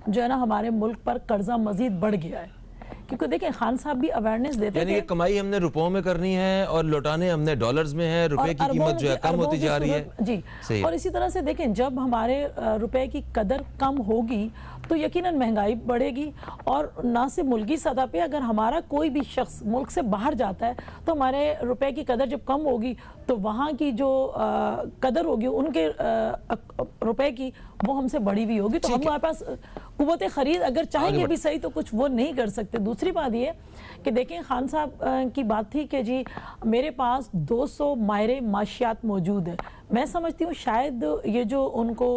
जो है ना हमारे मुल्क पर कर्जा मजीद बढ़ गया है। क्योंकि देखें, खान साहब भी अवेयरनेस देते यानी कि कमाई हमने रुपयों में करनी है और लौटाने हमने डॉलर्स में है, रुपए की कीमत जो है कम होती जा रही है जी। सही। और इसी तरह से देखें, जब हमारे रुपए की कदर कम होगी तो यकीनन महंगाई बढ़ेगी, और ना सिर्फ मुल्की सतह पे, अगर हमारा कोई भी शख्स मुल्क से बाहर जाता है तो हमारे रुपए की कदर जब कम होगी तो वहाँ की जो कदर होगी उनके रुपए की, वो हमसे बढ़ी हुई होगी, तो हमारे पास कुव्वत खरीद अगर चाहेंगे भी सही तो कुछ वो नहीं कर सकते। दूसरी बात ये कि देखें, खान साहब की बात थी कि जी मेरे पास 200 मायरे माशियात मौजूद है। मैं समझती हूँ शायद ये जो उनको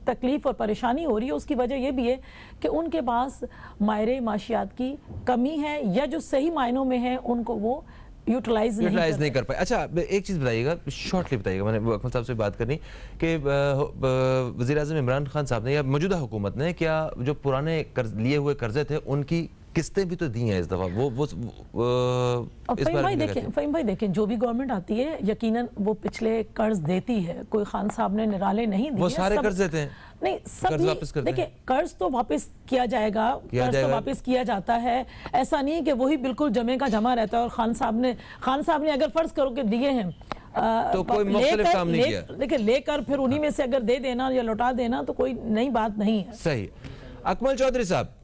तकलीफ और परेशानी हो रही है उसकी वजह ये भी है कि उनके पास मायरे माशियात की कमी है, या जो सही मायनों में है उनको वो यूटिलाइज नहीं कर पाए। अच्छा, एक चीज़ बताइएगा, शॉर्टली बताइएगा, मैंने अकमल साहब से बात करनी कि वज़ीर-ए-आज़म इमरान खान साहब ने या मौजूदा हुकूमत ने क्या जो पुराने लिए हुए कर्जे थे उनकी किस्तें भी तो दी हैं इस दफा, वो फ़हीम भाई देखें, जो भी गवर्नमेंट आती है यकीनन वो पिछले कर्ज देती है, कोई खान साहब ने निराले नहीं दिए, वो सारे कर्ज देते हैं नहीं, सब देखिए कर्ज तो वापस किया जाएगा, कर्ज तो वापस किया जाता है, ऐसा नहीं है कि वही बिल्कुल जमे का जमा रहता है। और खान साहब ने अगर फर्ज करो कि दिए हैं तो कोई मुख्तलिफ काम नहीं किया, देखिए लेकर फिर उन्हीं में से अगर दे देना या लौटा देना तो कोई नई बात नहीं है। सही। अकमल चौधरी साहब,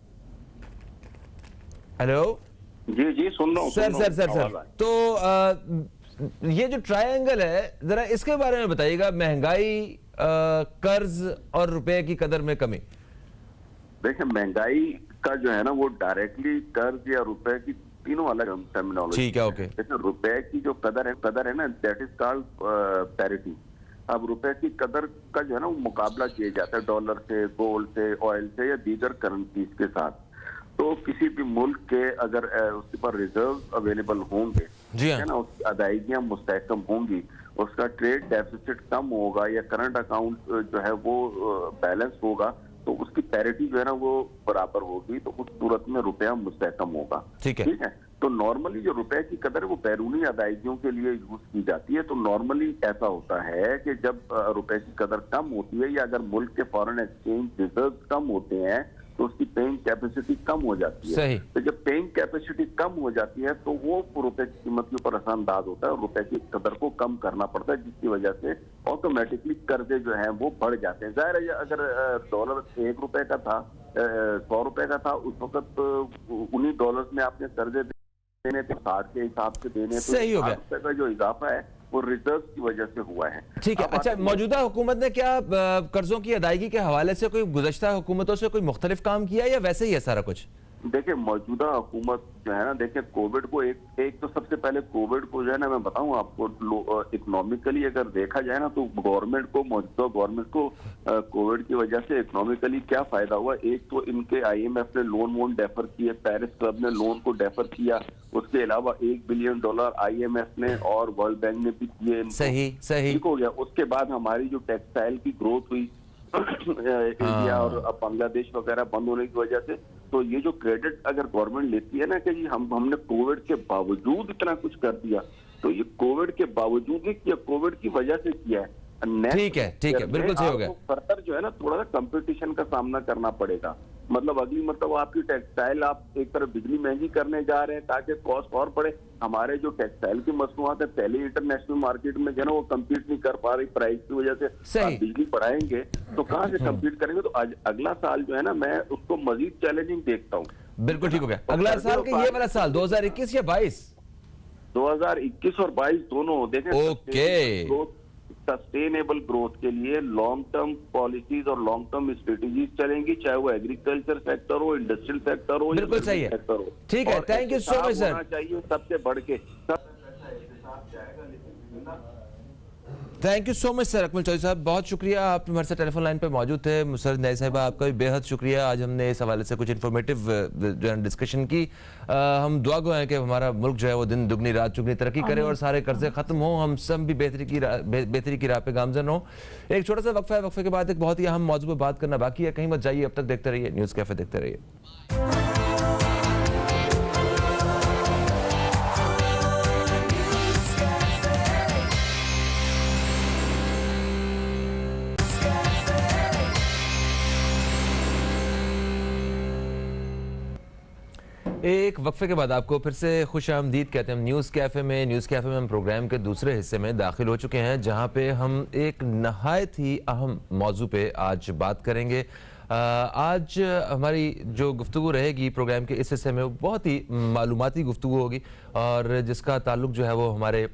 हेलो जी जी सुन रहा हूँ सर। तो ये जो ट्रायंगल है जरा इसके बारे में बताइएगा, महंगाई, कर्ज और रुपए की कदर में कमी। देखिए, महंगाई का जो है ना वो डायरेक्टली कर्ज या रुपए की तीनों अलग टर्मिनोलॉजी। ठीक है, ओके। जैसे रुपए की जो कदर है ना, दैट इज कॉल्ड पैरिटी। अब रुपए की कदर का जो है ना वो मुकाबला किया जाता है डॉलर से, गोल्ड से, ऑयल से या दीगर करेंसीज के साथ। तो किसी भी मुल्क के अगर उसके पर रिजर्व अवेलेबल होंगे, है ना, उसकी अदायगियां मुस्तहकम होंगी, उसका ट्रेड डेफिसिट कम होगा या करंट अकाउंट जो है वो बैलेंस होगा, तो उसकी पैरिटी जो है ना वो बराबर होगी, तो उस सूरत में रुपया मुस्तहकम होगा। ठीक है। तो नॉर्मली जो रुपए की कदर है वो बैरूनी अदायगियों के लिए यूज की जाती है। तो नॉर्मली ऐसा होता है कि जब रुपए की कदर कम होती है या अगर मुल्क के फॉरेन एक्सचेंज रिजर्व कम होते हैं तो उसकी पेइंग कैपेसिटी कम हो जाती है। सही। तो जब पेइंग कैपेसिटी कम हो जाती है तो वो रुपए की कीमत के ऊपर असरअंदाज होता है और रुपए की कदर को कम करना पड़ता है, जिसकी वजह से ऑटोमेटिकली कर्जे जो हैं वो बढ़ जाते हैं। जाहिर है अगर डॉलर 1 रुपए का था, 100 रुपए का था, उस वक्त उन्हीं डॉलर्स में आपने कर्जे देने थे 60 के हिसाब से देने, तो 60 रुपए का जो इजाफा है वो रिजर्व की वजह से हुआ है। ठीक है। अच्छा, मौजूदा हुकूमत ने क्या कर्जों की अदायगी के हवाले से कोई गुज़श्ता हुकूमतों से कोई मुख्तलिफ काम किया या वैसे ही है सारा कुछ? देखिए, मौजूदा हुकूमत जो है ना, देखिए कोविड को एक तो सबसे पहले कोविड को जो है ना मैं बताऊं आपको, इकोनॉमिकली अगर देखा जाए ना तो मौजूदा गवर्नमेंट को कोविड की वजह से इकोनॉमिकली क्या फायदा हुआ। एक तो इनके IMF ने लोन डेफर किए, पेरिस क्लब ने लोन को डेफर किया, उसके अलावा $1 बिलियन IMF ने और वर्ल्ड बैंक ने भी किए। सही ठीक हो गया। उसके बाद हमारी जो टेक्सटाइल की ग्रोथ हुई इंडिया और बांग्लादेश वगैरह बंद होने की वजह से, तो ये जो क्रेडिट अगर गवर्नमेंट लेती है ना कि जी हमने कोविड के बावजूद इतना कुछ कर दिया, तो ये कोविड के बावजूद नहीं किया, कोविड की वजह से किया है। ठीक है, बिल्कुल सही हो गया। फर्दर जो है ना थोड़ा सा कंपटीशन का सामना करना पड़ेगा। मतलब अगली मतलब आपकी टेक्सटाइल, आप एक तरफ बिजली महंगी करने जा रहे हैं ताकि कॉस्ट और बढ़े। हमारे जो टेक्सटाइल की मसनूआत है पहले इंटरनेशनल मार्केट में जो है ना वो कम्पीट नहीं कर पा रही प्राइस की वजह से। आप बिजली बढ़ाएंगे तो कहाँ से कम्पीट करेंगे? तो अगला साल जो है ना मैं उसको मजीद चैलेंजिंग देखता हूँ। बिल्कुल ठीक हो गया। अगला साल का ये वाला साल 2021 या 22? 2021 اور 22 دونوں دیکھیں اوکے سسٹینیبل گروتھ کے لیے لانگ ٹرم پالیسیز اور لانگ ٹرم اسٹریٹجیز چلیں گی, چاہے وہ ایگریکلچر سیکٹر ہو, انڈسٹریل سیکٹر ہو, بالکل صحیح ہے, ٹھیک ہے, تھینک یو سو مچ سر. چاہیے سب سے بڑھ کے تھینک یو سو مچ سر اکمل چودھری صاحب, بہت شکریہ, آپ ہمارے ساتھ ٹیلی فون لائن پہ موجود تھے. مسرت نئی صاحبہ آپ کا بھی بے حد شکریہ, آج ہم نے اس حوالے سے کچھ انفارمیٹیو جو ہے ڈسکشن کی. ہم دعا گو ہیں کہ ہمارا ملک جو ہے وہ دن دگنی رات چگنی ترقی کرے اور سارے قرضے ختم ہوں, ہم سب بھی بہتری کی راہ پہ گامزن ہوں. ایک چھوٹا سا وقفہ ہے, وقفے کے بعد ایک بہت ہی اہم موضوع پہ بات کرنا باقی ہے, کہیں مت جائیے, اب تک دیکھتے رہیے نیوز کیفے, دیکھتے رہیے. ایک وقفے کے بعد آپ کو پھر سے خوش آمدید کہتے ہیں. ہم نیوز کیفے میں ہم پروگرام کے دوسرے حصے میں داخل ہو چکے ہیں, جہاں پہ ہم ایک نہایت ہی اہم موضوع پہ آج بات کریں گے. آج ہماری جو گفتگو رہے گی پروگرام کے اس حصے میں, وہ بہت ہی معلوماتی گفتگو ہوگی, اور جس کا تعلق جو ہے وہ ہمارے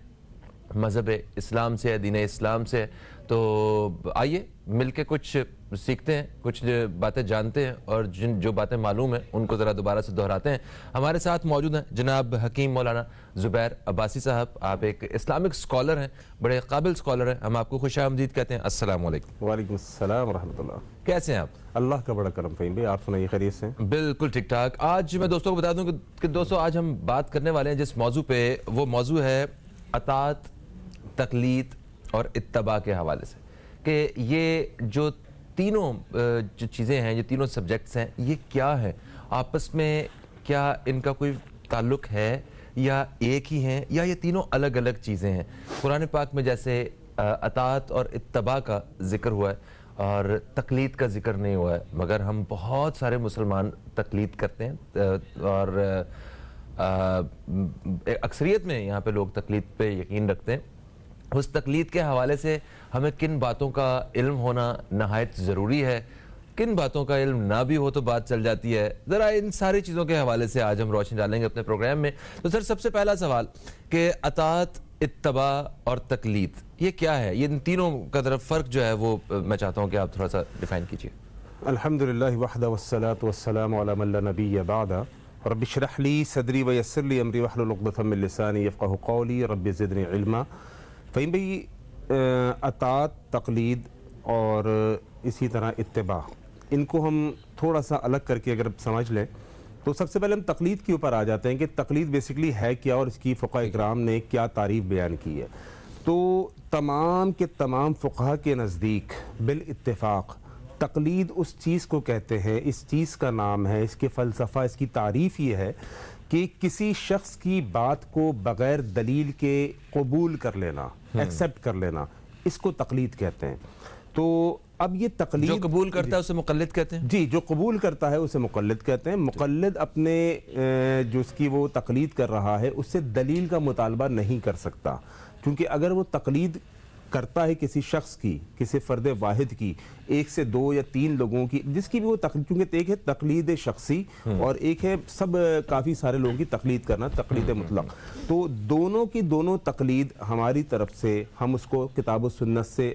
مذہب اسلام سے ہے, دین اسلام سے. تو آئیے مل کے کچھ سیکھتے ہیں, کچھ باتیں جانتے ہیں, اور جو باتیں معلوم ہیں ان کو ذرا دوبارہ سے دہراتے ہیں. ہمارے ساتھ موجود ہیں جناب حکیم مولانا زبیر عباسی صاحب, آپ ایک اسلامک اسکالر ہیں, بڑے قابل اسکالر ہیں, ہم آپ کو خوش آمدید کہتے ہیں. السلام علیکم. وعلیکم السلام ورحمۃ اللہ. کیسے ہیں آپ؟ اللہ کا بڑا کرم فہیم بھائی, آپ سنائیے خیریت سے؟ بالکل ٹھیک ٹھاک. آج میں دوستوں کو بتا دوں کہ دوستوں آج ہم بات کرنے والے ہیں جس موضوع پہ, وہ موضوع ہے اطاعت, تقلید اور اتباع کے حوالے سے, کہ یہ جو تینوں جو چیزیں ہیں, یہ تینوں سبجیکٹس ہیں, یہ کیا ہیں آپس میں, کیا ان کا کوئی تعلق ہے یا ایک ہی ہیں, یا یہ تینوں الگ الگ چیزیں ہیں. قرآن پاک میں جیسے اطاعت اور اتباع کا ذکر ہوا ہے اور تقلید کا ذکر نہیں ہوا ہے, مگر ہم بہت سارے مسلمان تقلید کرتے ہیں, اور اکثریت میں یہاں پہ لوگ تقلید پہ یقین رکھتے ہیں. اس تقلید کے حوالے سے ہمیں کن باتوں کا علم ہونا نہایت ضروری ہے, کن باتوں کا علم نہ بھی ہو تو بات چل جاتی ہے. ذرا ان ساری چیزوں کے حوالے سے آج ہم روشنی ڈالیں گے اپنے پروگرام میں. تو سر سب سے پہلا سوال کہ اطاعت, اتباع اور تقلید یہ کیا ہے, یہ ان تینوں کا طرف فرق جو ہے وہ میں چاہتا ہوں کہ آپ تھوڑا سا ڈیفائن کیجئے. الحمدللہ وحدہ والصلاة والسلام علی من لا نبی بعدہ, رب اشرح لی صدری ویسر لی امری واحلل عقدۃ من لسانی یفقہوا قولی, رب زدنی علما. فہیم بھائی, اطاعت, تقلید اور اسی طرح اتباع, ان کو ہم تھوڑا سا الگ کر کے اگر سمجھ لیں تو سب سے پہلے ہم تقلید کے اوپر آ جاتے ہیں کہ تقلید بیسیکلی ہے کیا اور اس کی فقہاء اکرام نے کیا تعریف بیان کی ہے. تو تمام کے تمام فقہاء کے نزدیک بالاتفاق تقلید اس چیز کو کہتے ہیں, اس چیز کا نام ہے, اس کے فلسفہ, اس کی تعریف یہ ہے کہ کسی شخص کی بات کو بغیر دلیل کے قبول کر لینا, ایکسیپٹ کر لینا, اس کو تقلید کہتے ہیں. تو اب یہ تقلید, جو قبول کرتا ہے اسے مقلد کہتے ہیں. جی, جو قبول کرتا ہے اسے مقلد کہتے ہیں. مقلد اپنے جو اس کی وہ تقلید کر رہا ہے اس سے دلیل کا مطالبہ نہیں کر سکتا, کیونکہ اگر وہ تقلید کرتا ہے کسی شخص کی, کسی فرد واحد کی, ایک سے دو یا تین لوگوں کی, جس کی بھی وہ تقلید, کیونکہ ایک ہے تقلید شخصی اور ایک ہے سب کافی سارے لوگوں کی تقلید کرنا, تقلید مطلق. تو دونوں کی دونوں تقلید ہماری طرف سے ہم اس کو کتاب و سنت سے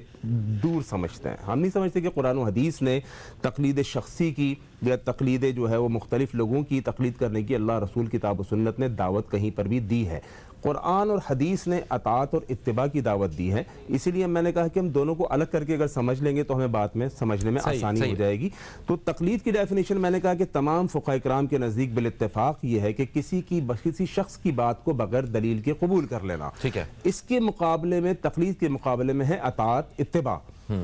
دور سمجھتے ہیں. ہم نہیں سمجھتے کہ قرآن و حدیث نے تقلید شخصی کی یا تقلید جو ہے وہ مختلف لوگوں کی تقلید کرنے کی اللہ رسول کتاب و سنت نے دعوت کہیں پر بھی دی ہے. قرآن اور حدیث نے اطاعت اور اتباع کی دعوت دی ہے. اسی لیے میں نے کہا کہ ہم دونوں کو الگ کر کے اگر سمجھ لیں گے تو ہمیں بات میں سمجھنے میں آسانی ہو جائے گی. تو تقلید کی ڈیفینیشن میں نے کہا کہ تمام فقہاء کرام کے نزدیک بالاتفاق یہ ہے کہ کسی شخص کی بات کو بغیر دلیل کے قبول کر لینا. ٹھیک ہے. اس کے مقابلے میں, تقلید کے مقابلے میں ہے اطاعت, اتباع.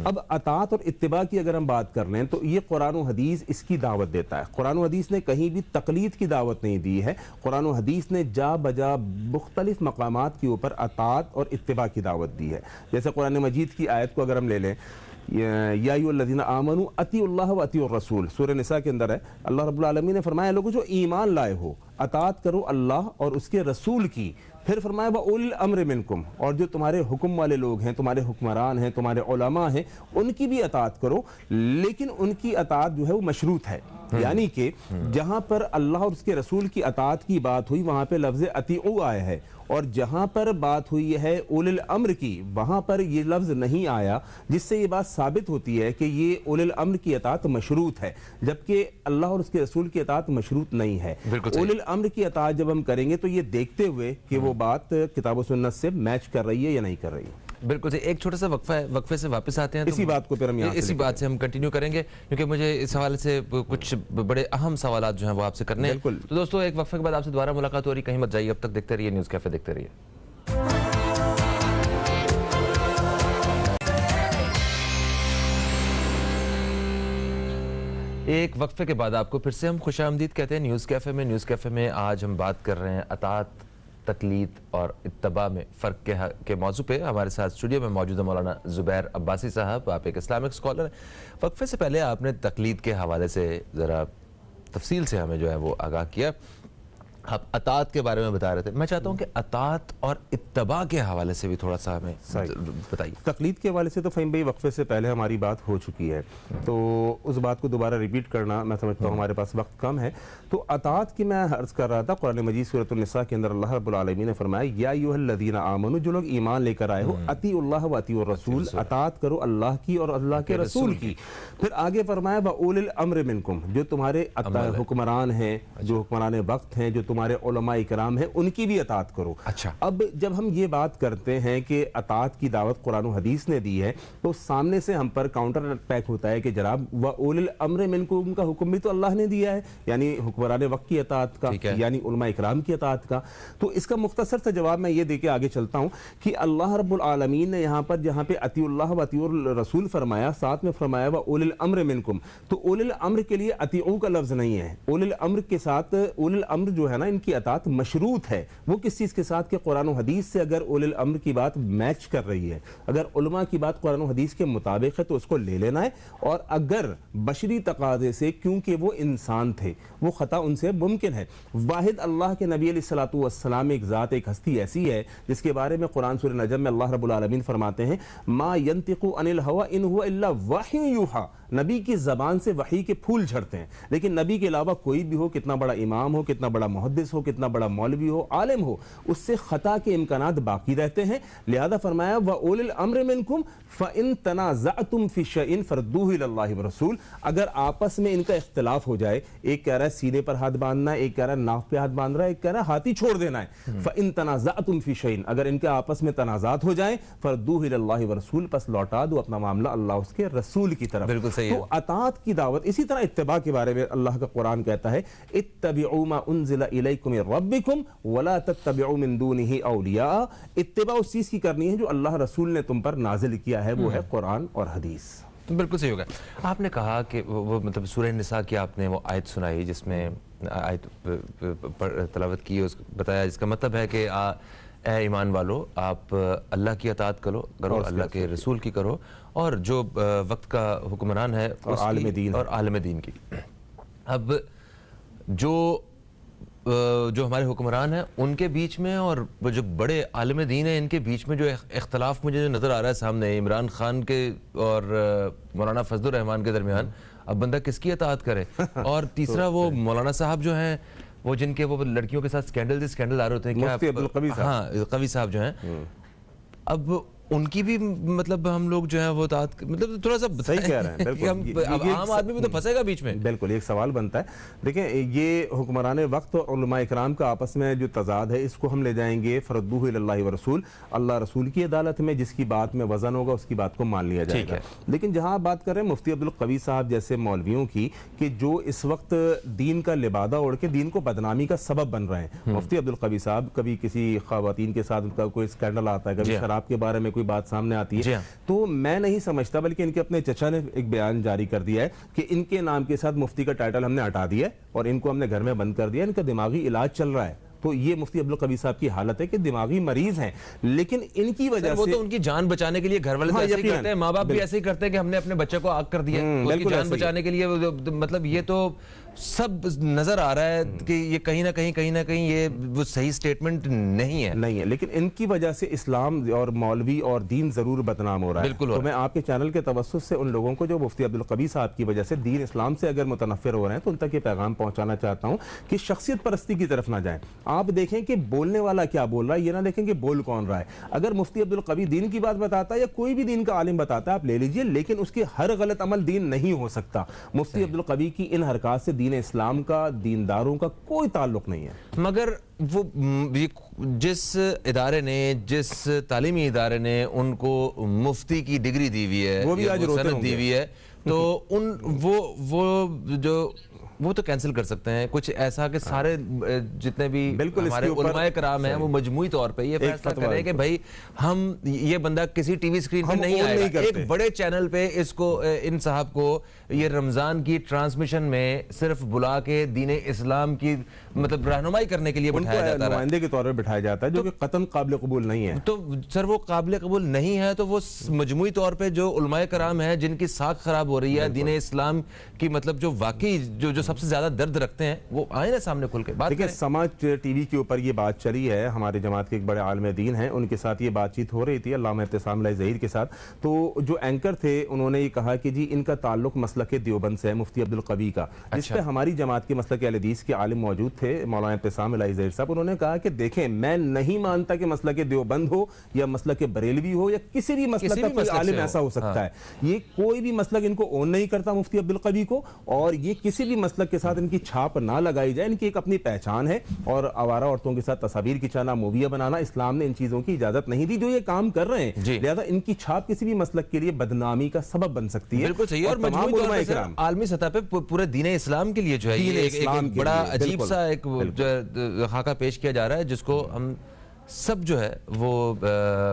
اب اطاعت اور اتباع کی اگر ہم بات کر لیں تو یہ قرآن و حدیث اس کی دعوت دیتا ہے. قرآن و حدیث نے کہیں بھی تقلید کی دعوت نہیں دی ہے. قرآن و حدیث نے جا بجا مختلف مقامات کے اوپر اطاعت اور اتباع کی دعوت دی ہے. جیسے قرآن مجید کی آیت کو اگر ہم لے لیں, یا ایھا الذین آمنوا اطیعوا اللہ و اطیعوا الرسول, سورہ نساء کے اندر ہے, اللہ رب العالمین نے فرمایا لوگوں جو ایمان لائے ہو, اطاعت کرو اللہ اور اس کے رسول کی, फिर फरमाया व उल अम्र मिनकुम, और जो तुम्हारे हुक्म वाले लोग हैं, तुम्हारे हुक्मरान हैं, तुम्हारे उलमा हैं, उनकी भी अतात करो, लेकिन उनकी अतात जो है वो मशरूत है। यानी कि जहां पर अल्लाह और उसके रसूल की अतात की बात हुई वहां पे लफ्ज़ अतीउ आया है, और जहां पर बात हुई है उलिल अम्र की वहां पर ये लफ्ज़ नहीं आया, जिससे ये बात साबित होती है कि ये उलिल अम्र की अतात मशरूत है, जबकि अल्लाह और उसके रसूल की अतात मशरूत नहीं है। उलिल अम्र की अतात जब हम करेंगे तो ये देखते हुए कि वो बात किताब व सुन्नत से मैच कर रही है या नहीं कर रही है। बिल्कुल, एक छोटा सा वक्फा है, वक्फे से वापस आते हैं इसी बात को फिर हम यहाँ इसी बात से हम कंटिन्यू करेंगे, क्योंकि मुझे इस हवाले से कुछ बड़े अहम सवाल जो हैं वो आपसे करने हैं। तो दोस्तों, एक वक्फे के बाद आपसे दोबारा मुलाकात हो रही, कहीं मत जाइए, अब तक देखते रहिए न्यूज़ कैफे, देखते रहिए। एक वक्फे के बाद आपको फिर से हम खुशामदीद कहते हैं न्यूज़ कैफे में। न्यूज़ कैफे में आज हम बात कर रहे हैं अतात, तकलीद और इत्तबा में फ़र्क के मौजू पे। हमारे साथ स्टूडियो में मौजूद है मौलाना ज़ुबैर अब्बासी साहब, आप एक इस्लामिक स्कॉलर हैं। वक्फे से पहले आपने तकलीद के हवाले से ज़रा तफसील से हमें जो है वो आगाह किया। आप अतात के बारे में बता रहे थे, मैं चाहता हूँ कि अतात और इत्तबा के हवाले से भी थोड़ा सा हमें बताइए। तकलीद के हवाले से तो फ़हीम भाई वक्फे से पहले हमारी बात हो चुकी है, तो उस बात को दोबारा रिपीट करना मैं समझता हूँ हमारे पास वक्त कम है। तो अतात की मैं अर्ज़ कर रहा था, कुरान मजीद सूरत निसा के अंदर अल्लाह रब्बुल आलमीन ने फरमाया या अय्युहल्लज़ीना आमनू, जो लोग ईमान लेकर आए हो, अतीउल्लाह व अतीउर रसूल, अतात करो अल्लाह की और अल्लाह के रसूल की। फिर आगे फरमाया व उलिल अम्र मिनकुम, जो तुम्हारे हुक्मरान हैं, जो हुक्मरान वक्त हैं, जो तुम्हारे उलमा इकराम है, उनकी भी अतात करो। अच्छा, अब जब हम ये बात करते हैं कि अतात की दावत कुरान और हदीस ने दी है, तो सामने से हम पर काउंटर अटैक होता है कि जनाब व उलिल अम्र मिनकुम का हुक्म भी तो अल्लाह ने दिया है, यानी हुक्मरान वक्त की अतात का, यानी उलमा इकराम की अतात का। तो इसका मुख्तसर सा जवाब मैं ये देके आगे चलता हूँ कि अल्लाह रब्बुल आलमीन ने यहाँ पर जहाँ पे अतीउल्लाह व अतीउर रसूल फरमाया, साथ में फरमाया व उलिल अम्र मिनकुम, तो उलिल अम्र के लिए अतीउ का लफ्ज नहीं है। उलिल अम्र के साथ उलिल अम्र जो है ना, इनकी अतात मशरूत है। वो किस चीज़ के साथ, के कुरान और हदीस से अगर उलिल अम्र की बात मैच कर रही है, अगर उलमा की बात कुरान और हदीस के मुताबिक है तो उसको ले लेना है, और अगर बशरी तकाजे से, क्योंकि वो इंसान थे, वो खता उनसे मुमकिन है। वाहिद अल्लाह के नबी अलैहिस्सलातु वस्सलाम एक ज़ात, एक हस्ती ऐसी है जिसके बारे में कुरान सूरह नजम में अल्लाह रब्बुल आलमीन फरमाते हैं मा यंतिकु अनिल हवा इन हुवा इल्ला वही यूहा, नबी की ज़बान से वही के फूल झड़ते हैं। लेकिन नबी के अलावा कोई भी हो, कितना बड़ा इमाम हो, कितना बड़ा मुहद्दिस हो, कितना बड़ा मौलवी हो, आलिम हो, उससे खता के इम्कानात बाकी रहते हैं। लिहाजा फरमाया व उलिल अम्र मिनकुम फ़इन तनाज़अतुम फ़ी शैइन फ़रद्दूहु इलल्लाहि व रसूल, अगर आपस में इनका इख्तिलाफ हो जाए, एक कह रहा है सीने पर हाथ बांधना है, एक कह रहा है नाफ पे हाथ बांध रहा है, एक कह रहा है हाथी छोड़ देना है, फ़इन तनाज़अतुम फ़ी शैइन, अगर इनके आपस में तनाज़ात हो जाए, फ़रद्दूहु इलल्लाहि व रसूल, बस लौटा दो अपना मामला अल्लाह उसके रसूल की तरफ। बिल्कुल सही है। तो अतात की दावत, इसी तरह इत्तिबा के बारे में अल्लाह का कुरान कहता है इत्तबिउ मा उन्ज़िला इलैकुम मिन रब्बिकुम वला तत्तबिउ मिन दूनिही औलिया, इत्तिबा उस चीज की करनी है जो अल्लाह रसूल ने तुम पर नाजिल किया है, वो है कुरान और हदीस। बिल्कुल सही होगा। आपने कहा कि वो मतलब सूरह निसा की आपने वो आयत सुनाई, जिसमें आयत तलावत की, बताया जिसका मतलब है कि ए ईमान वालो, आप अल्लाह की अतात करो, अल्लाह के रसूल की करो, और जो वक्त का हुक्मरान है और आलिम दीन की। अब जो हमारे हुक्मरान हैं उनके बीच में और जो बड़े आलिम दीन हैं इनके बीच में जो इख्तलाफ मुझे जो नज़र आ रहा है सामने, इमरान खान के और मौलाना फजलुर रहमान के दरमियान, अब बंदा किसकी अतात करे? और तीसरा वो मौलाना साहब जो हैं, वो जिनके वो लड़कियों के साथ स्कैंडल आ रहे होते हैं, क्या? हाँ, कवि साहब जो हैं, अब उनकी भी मतलब हम लोग जो है वो मतलब थोड़ा सा सही कह रहे हैं, बिल्कुल। अब आम आदमी भी तो फंसेगा बीच में। बिल्कुल, एक सवाल बनता है। देखें, ये हुक्मरान वक्त और उलमा इकराम का आपस में जो तजाद है, इसको हम ले जाएंगे फरद्दूहु इलल्लाहि व रसूल, अल्लाह रसूल की अदालत में, जिसकी बात में वजन होगा उसकी बात को मान लिया जाएगा। लेकिन जहां आप बात कर रहे हैं मुफ्ती अब्दुल कवी साहब जैसे मौलवियों की, कि जो इस वक्त दीन का लिबादा ओढ़ के दीन को बदनामी का सबब बन रहे हैं। मुफ्ती अब्दुल कवी साहब, कभी किसी खवातीन के साथ उनका कोई स्कैंडल आता है, कभी शराब के बारे में बात सामने आती है, तो मैं नहीं समझता, बल्कि इनके अपने चचा ने एक बयान जारी कर दिया है कि इनके नाम के साथ मुफ्ती का टाइटल हमने हटा दिया और इनको हमने घर में बंद कर दिया, इनका दिमागी इलाज चल रहा है। तो ये मुफ्ती अब्दुल कवी साहब की हालत है कि दिमागी मरीज हैं, लेकिन इनकी वजह वो से तो उनकी जान बचाने के लिए घर वाले ऐसे ही करते हैं, माँ बाप भी ऐसे ही करते हैं कि हमने अपने बच्चे को आग कर दिया, उसकी जान बचाने के लिए। मतलब ये तो सब नजर आ रहा है कि ये कहीं ना कहीं ये वो सही स्टेटमेंट नहीं है। लेकिन इनकी वजह से इस्लाम और मौलवी और दीन जरूर बदनाम हो रहा है। बिल्कुल। तो मैं आपके चैनल के तवस्सुस से उन लोगों को जो मुफ्ती अब्दुल कवी साहब की वजह से दीन इस्लाम से अगर मुतनफ़िर हो रहे हैं तो उन तक ये पैगाम पहुंचाना चाहता हूं कि शख्सियत परस्ती की तरफ ना जाएं। आप देखें कि बोलने वाला क्या बोल रहा है, ये ना देखें कि बोल कौन रहा है। अगर मुफ्ती अब्दुल कवी दीन की बात बताता है या कोई भी दीन का आलिम बताता है आप ले लीजिए, लेकिन उसके हर गलत अमल दीन नहीं हो सकता। मुफ्ती अब्दुल कवी की इन हरकत से दीन इस्लाम का, दीनदारों का कोई ताल्लुक नहीं है। मगर वो जिस इदारे ने, जिस तालीमी इदारे ने उनको मुफ्ती की डिग्री दी हुई है, वो भी आज रोते सनद होंगे। दी हुई है, तो वो तो कैंसिल कर सकते हैं। कुछ ऐसा कि सारे जितने भी बिल्कुल हमारे इसके ऊपर उलमाए कराम हैं वो मजमूई तौर पे ये फैसला फतवा करें कि भाई हम ये बंदा किसी टीवी स्क्रीन पे हम नहीं ओन नहीं आएगा, करते। एक बड़े चैनल पे इसको इन साहब को ये रमजान की ट्रांसमिशन में सिर्फ बुला के दीन इस्लाम की मतलब रहनुमाई करने के लिए उनको बिठाया जाता है, नुमाइंदे के तौर पर बिठाया जाता है, जो कि कतन काबिल कबूल नहीं है। तो सर वो काबिल कबूल नहीं है, तो वो मजमूई तौर पे जो उलमाए कराम है जिनकी साख खराब हो रही है दीन इस्लाम की, मतलब जो वाकई जो सबसे ज्यादा दर्द रखते हैं, वो आए ना सामने खुल के बात देखिए करें। समाज टीवी के ऊपर ये बात चली है, हमारे जमात के एक बड़े आलिम दीन हैं, उनके साथ ये बातचीत हो रही थी अल्लामा इब्तिसाम ज़हीर के साथ। तो जो एंकर थे उन्होंने ये कहा कि जी इनका ताल्लुक मसलक देवबंद से है, मुफ्ती अब्दुल कवी का, जिस पे हमारी जमात के मसलक अहले हदीस के आलिम मौजूद थे, मौलाना इब्तिसाम ज़हीर साहब। उन्होंने कहा कि देखें मैं नहीं मानता कि मसलक देवबंद हो या मसलक बरेलवी हो या किसी भी मसलक का कोई आलिम ऐसा हो सकता है, ये कोई भी मसलक इनको ओन नहीं करता मुफ्ती अब्दुल कवी को, और ये किसी भी मसलक के साथ इनकी छाप ना लगाई जाए। इनकी एक अपनी पहचान है, और आवारा औरतों के साथ तस्वीर खिंचाना, मूवियां बनाना, इस्लाम ने इन चीजों की इजाजत नहीं दी जो ये काम कर रहे हैं। लिहाजा इनकी छाप किसी भी मसलक के लिए बदनामी का सबब बन सकती है। बिल्कुल सही है। और मजमूई तौर पे सर आलमी सतह पे पूरे दीन इस्लाम के लिए जो है ये एक बड़ा अजीब सा एक खाका पेश किया जा रहा है, जिसको हम सब जो है वो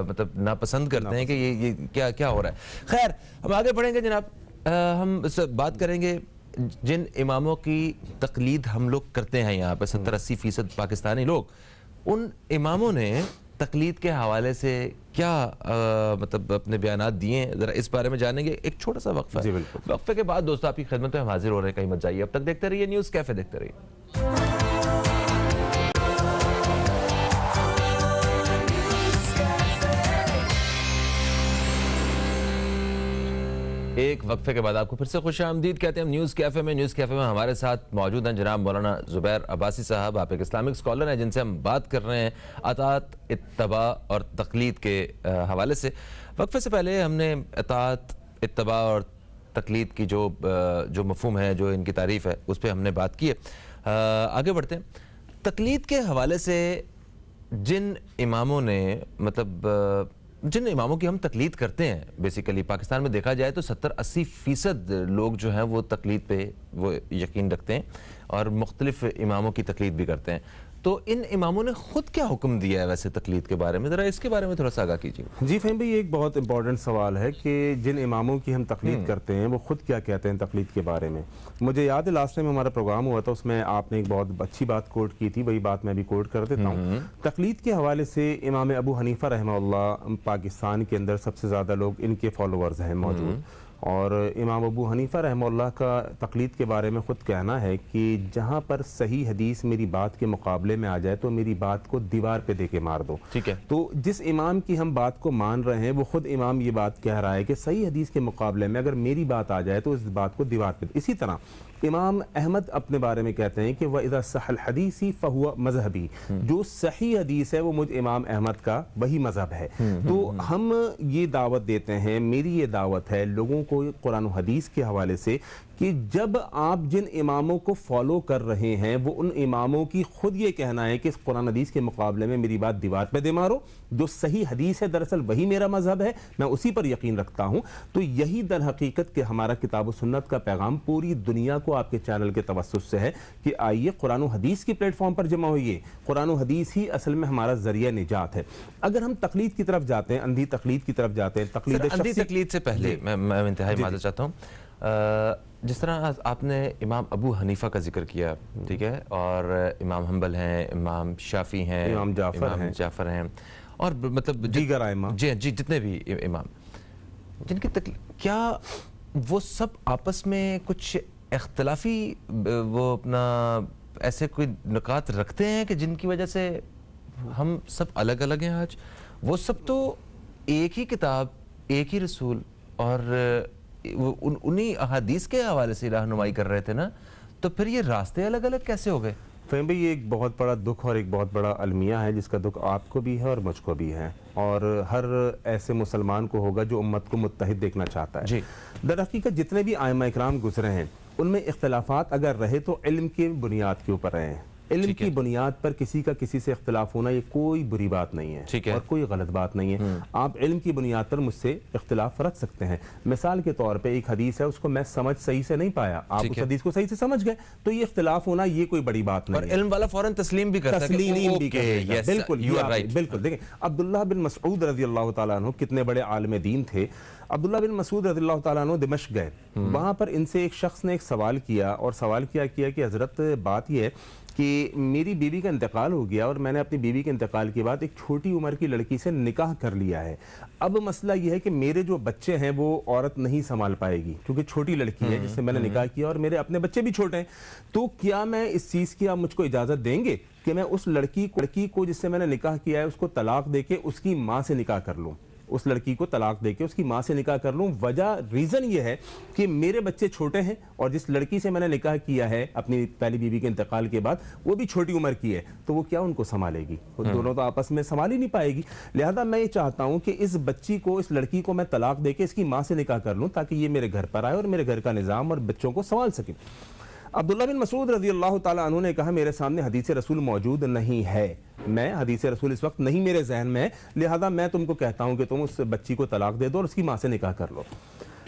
मतलब नापसंद करते हैं कि ये क्या हो रहा है। खैर हम आगे बढ़ेंगे जनाब, हम बात करेंगे जिन इमामों की तकलीद हम लोग करते हैं यहाँ पे 70-80% पाकिस्तानी लोग, उन इमामों ने तकलीद के हवाले से क्या मतलब अपने बयानात दिए हैं, जरा इस बारे में जानेंगे। एक छोटा सा वक्फा है, वक्फे के बाद दोस्तों आपकी खिदमत में हम हाजिर हो रहे हैं, कहीं मत जाइए। अब तक देखते रहिए न्यूज़ कैफे, देखते रहिए। एक वक्फे के बाद आपको फिर से खुश आमदीद कहते हैं हम न्यूज़ कैफे में। न्यूज़ कैफे में हमारे साथ मौजूद हैं जनाब मौलाना ज़ुबैर अब्बासी साहब। आप एक इस्लामिक स्कॉलर हैं जिनसे हम बात कर रहे हैं अतात, इत्तबा और तकलीद के हवाले से। वक्फे से पहले हमने अतात, इत्तबा और तकलीद की जो मफ़हूम है, जो इनकी तारीफ़ है, उस पर हमने बात की है। आगे बढ़ते हैं। तकलीद के हवाले से जिन इमामों ने मतलब जिन इमामों की हम तकलीद करते हैं, बेसिकली पाकिस्तान में देखा जाए तो 70-80% लोग जो हैं वो तकलीद पे वो यकीन रखते हैं और मुख्तलिफ इमामों की तकलीद भी करते हैं। तो इन इमामों ने खुद क्या हुक्म दिया है वैसे तकलीद के बारे में, ज़रा इसके बारे में थोड़ा सा आगाह कीजिए। जी फ़हीम भाई, एक बहुत इंपॉर्टेंट सवाल है कि जिन इमामों की हम तकलीद करते हैं वो खुद क्या कहते हैं तकलीद के बारे में। मुझे याद है लास्ट टाइम हमारा प्रोग्राम हुआ था, उसमें आपने एक बहुत अच्छी बात कोट की थी, वही बात मैं भी कोट कर देता हूँ। तकलीद के हवाले से इमाम अबू हनीफा रहमहुल्लाह पाकिस्तान के अंदर सबसे ज़्यादा लोग इनके फॉलोअर्स हैं मौजूद, और इमाम अबू हनीफा रहमहुल्लाह का तकलीद के बारे में ख़ुद कहना है कि जहाँ पर सही हदीस मेरी बात के मुकाबले में आ जाए तो मेरी बात को दीवार पे दे के मार दो। ठीक है। तो जिस इमाम की हम बात को मान रहे हैं वो खुद इमाम ये बात कह रहा है कि सही हदीस के मुकाबले में अगर मेरी बात आ जाए तो इस बात को दीवार पे। इसी तरह इमाम अहमद अपने बारे में कहते हैं कि वह इदा सहल हदीसी फहुआ मजहबी, जो सही हदीस है वो मुझ इमाम अहमद का वही मजहब है। तो हम ये दावत देते हैं, मेरी ये दावत है लोगों को कुरान और हदीस के हवाले से कि जब आप जिन इमामों को फॉलो कर रहे हैं वो उन इमामों की खुद ये कहना है कि इस कुरान हदीस के मुकाबले में मेरी बात दीवार पे दे मारो, जो सही हदीस है दरअसल वही मेरा मजहब है, मैं उसी पर यकीन रखता हूँ। तो यही दर हकीकत के हमारा किताब सुन्नत का पैगाम पूरी दुनिया को आपके चैनल के तवस्सुस से है कि आइए कुरान और हदीस की प्लेटफॉर्म पर जमा होइए। कुरान और हदीस ही असल में हमारा जरिया निजात है। अगर हम तकलीद की तरफ जाते हैं, अंधी तकलीद की तरफ जाते हैं, तकलीद से पहले मैं इंतहाई माज़रत चाहता हूँ। जिस तरह आपने इमाम अबू हनीफा का जिक्र किया, ठीक है, और इमाम हम्बल हैं, इमाम शाफी हैं, इमाम जाफर हैं और मतलब दीगर आइमा, जी जितने भी इमाम जिनकी क्या वो सब आपस में कुछ اختلافی وہ اپنا ایسے کوئی نکات رکھتے ہیں کہ جن کی وجہ سے ہم سب الگ الگ ہیں آج؟ وہ سب تو ایک ہی کتاب، ایک ہی رسول اور انہی احادیث کے حوالے سے رہنمائی کر رہے تھے نا، تو پھر یہ راستے الگ الگ کیسے ہو گئے؟ فہیم بھائی یہ ایک بہت بڑا دکھ اور ایک بہت بڑا المیہ ہے جس کا دکھ آپ کو بھی ہے اور مجھ کو بھی ہے، اور ہر ایسے مسلمان کو ہوگا جو امت کو متحد دیکھنا چاہتا ہے۔ جی در حقیقت جتنے بھی ائمہ اکرام گزرے ہیں ان میں اختلافات اگر رہے تو علم کی بنیاد کے اوپر رہے ہیں۔ علم کی بنیاد پر کسی کا کسی سے اختلاف ہونا یہ کوئی بری بات نہیں ہے اور کوئی غلط بات نہیں ہے۔ آپ علم کی بنیاد پر مجھ سے اختلاف رکھ سکتے ہیں۔ مثال کے طور پہ ایک حدیث ہے، اس کو میں سمجھ صحیح سے نہیں پایا، آپ اس حدیث کو صحیح سے سمجھ گئے، تو یہ اختلاف ہونا یہ کوئی بڑی بات نہیں ہے۔ اور علم والا فوراً تسلیم بھی کرتا ہے، تسلیم بھی کرتا ہے، بالکل۔ دیکھیں عبداللہ بن مسعود رضی اللہ تعالیٰ عنہ کتنے بڑے عالم دین تھے۔ عبداللہ بن مسعود رضی اللہ تعالیٰ عنہ دمشق گئے، وہاں پر ان سے ایک شخص نے ایک سوال کیا، اور سوال کیا کہ حضرت بات یہ ہے کہ میری بیوی کا انتقال ہو گیا اور میں نے اپنی بیوی کے انتقال کے بعد ایک چھوٹی عمر کی لڑکی سے نکاح کر لیا ہے، اب مسئلہ یہ ہے کہ میرے جو بچے ہیں وہ عورت نہیں سنبھال پائے گی کیونکہ چھوٹی لڑکی ہے جس سے میں نے نکاح کیا اور میرے اپنے بچے بھی چھوٹے ہیں، تو کیا میں اس چیز کی آپ مجھ کو اجازت دیں گے کہ میں اس لڑکی کو جس سے میں نے نکاح کیا ہے اس کو طلاق دے کے اس کی ماں سے نکاح کر لوں، اس لڑکی کو طلاق دے کے اس کی ماں سے نکاح کر لوں؟ ریزن یہ ہے کہ میرے بچے چھوٹے ہیں اور جس لڑکی سے میں نے نکاح کیا ہے اپنی پہلی بیوی کے انتقال کے بعد وہ بھی چھوٹی عمر کی ہے، تو وہ کیا ان کو سنبھالے گی؟ دونوں تو آپس میں سنبھال ہی نہیں پائے گی، لہذا میں یہ چاہتا ہوں کہ اس بچی کو، اس لڑکی کو میں طلاق دے کے اس کی ماں سے نکاح کر لوں تاکہ یہ میرے گھر پر آئے اور میرے گھر کا نظام اور بچوں کو سنبھال سکے۔ عبداللہ بن مسعود رضی اللہ تعالیٰ عنہ نے کہا میرے سامنے حدیث رسول موجود نہیں ہے، میں حدیث رسول اس وقت نہیں میرے ذہن میں ہے، لہذا میں تم کو کہتا ہوں کہ تم اس بچی کو طلاق دے دو اور اس کی ماں سے نکاح کر لو۔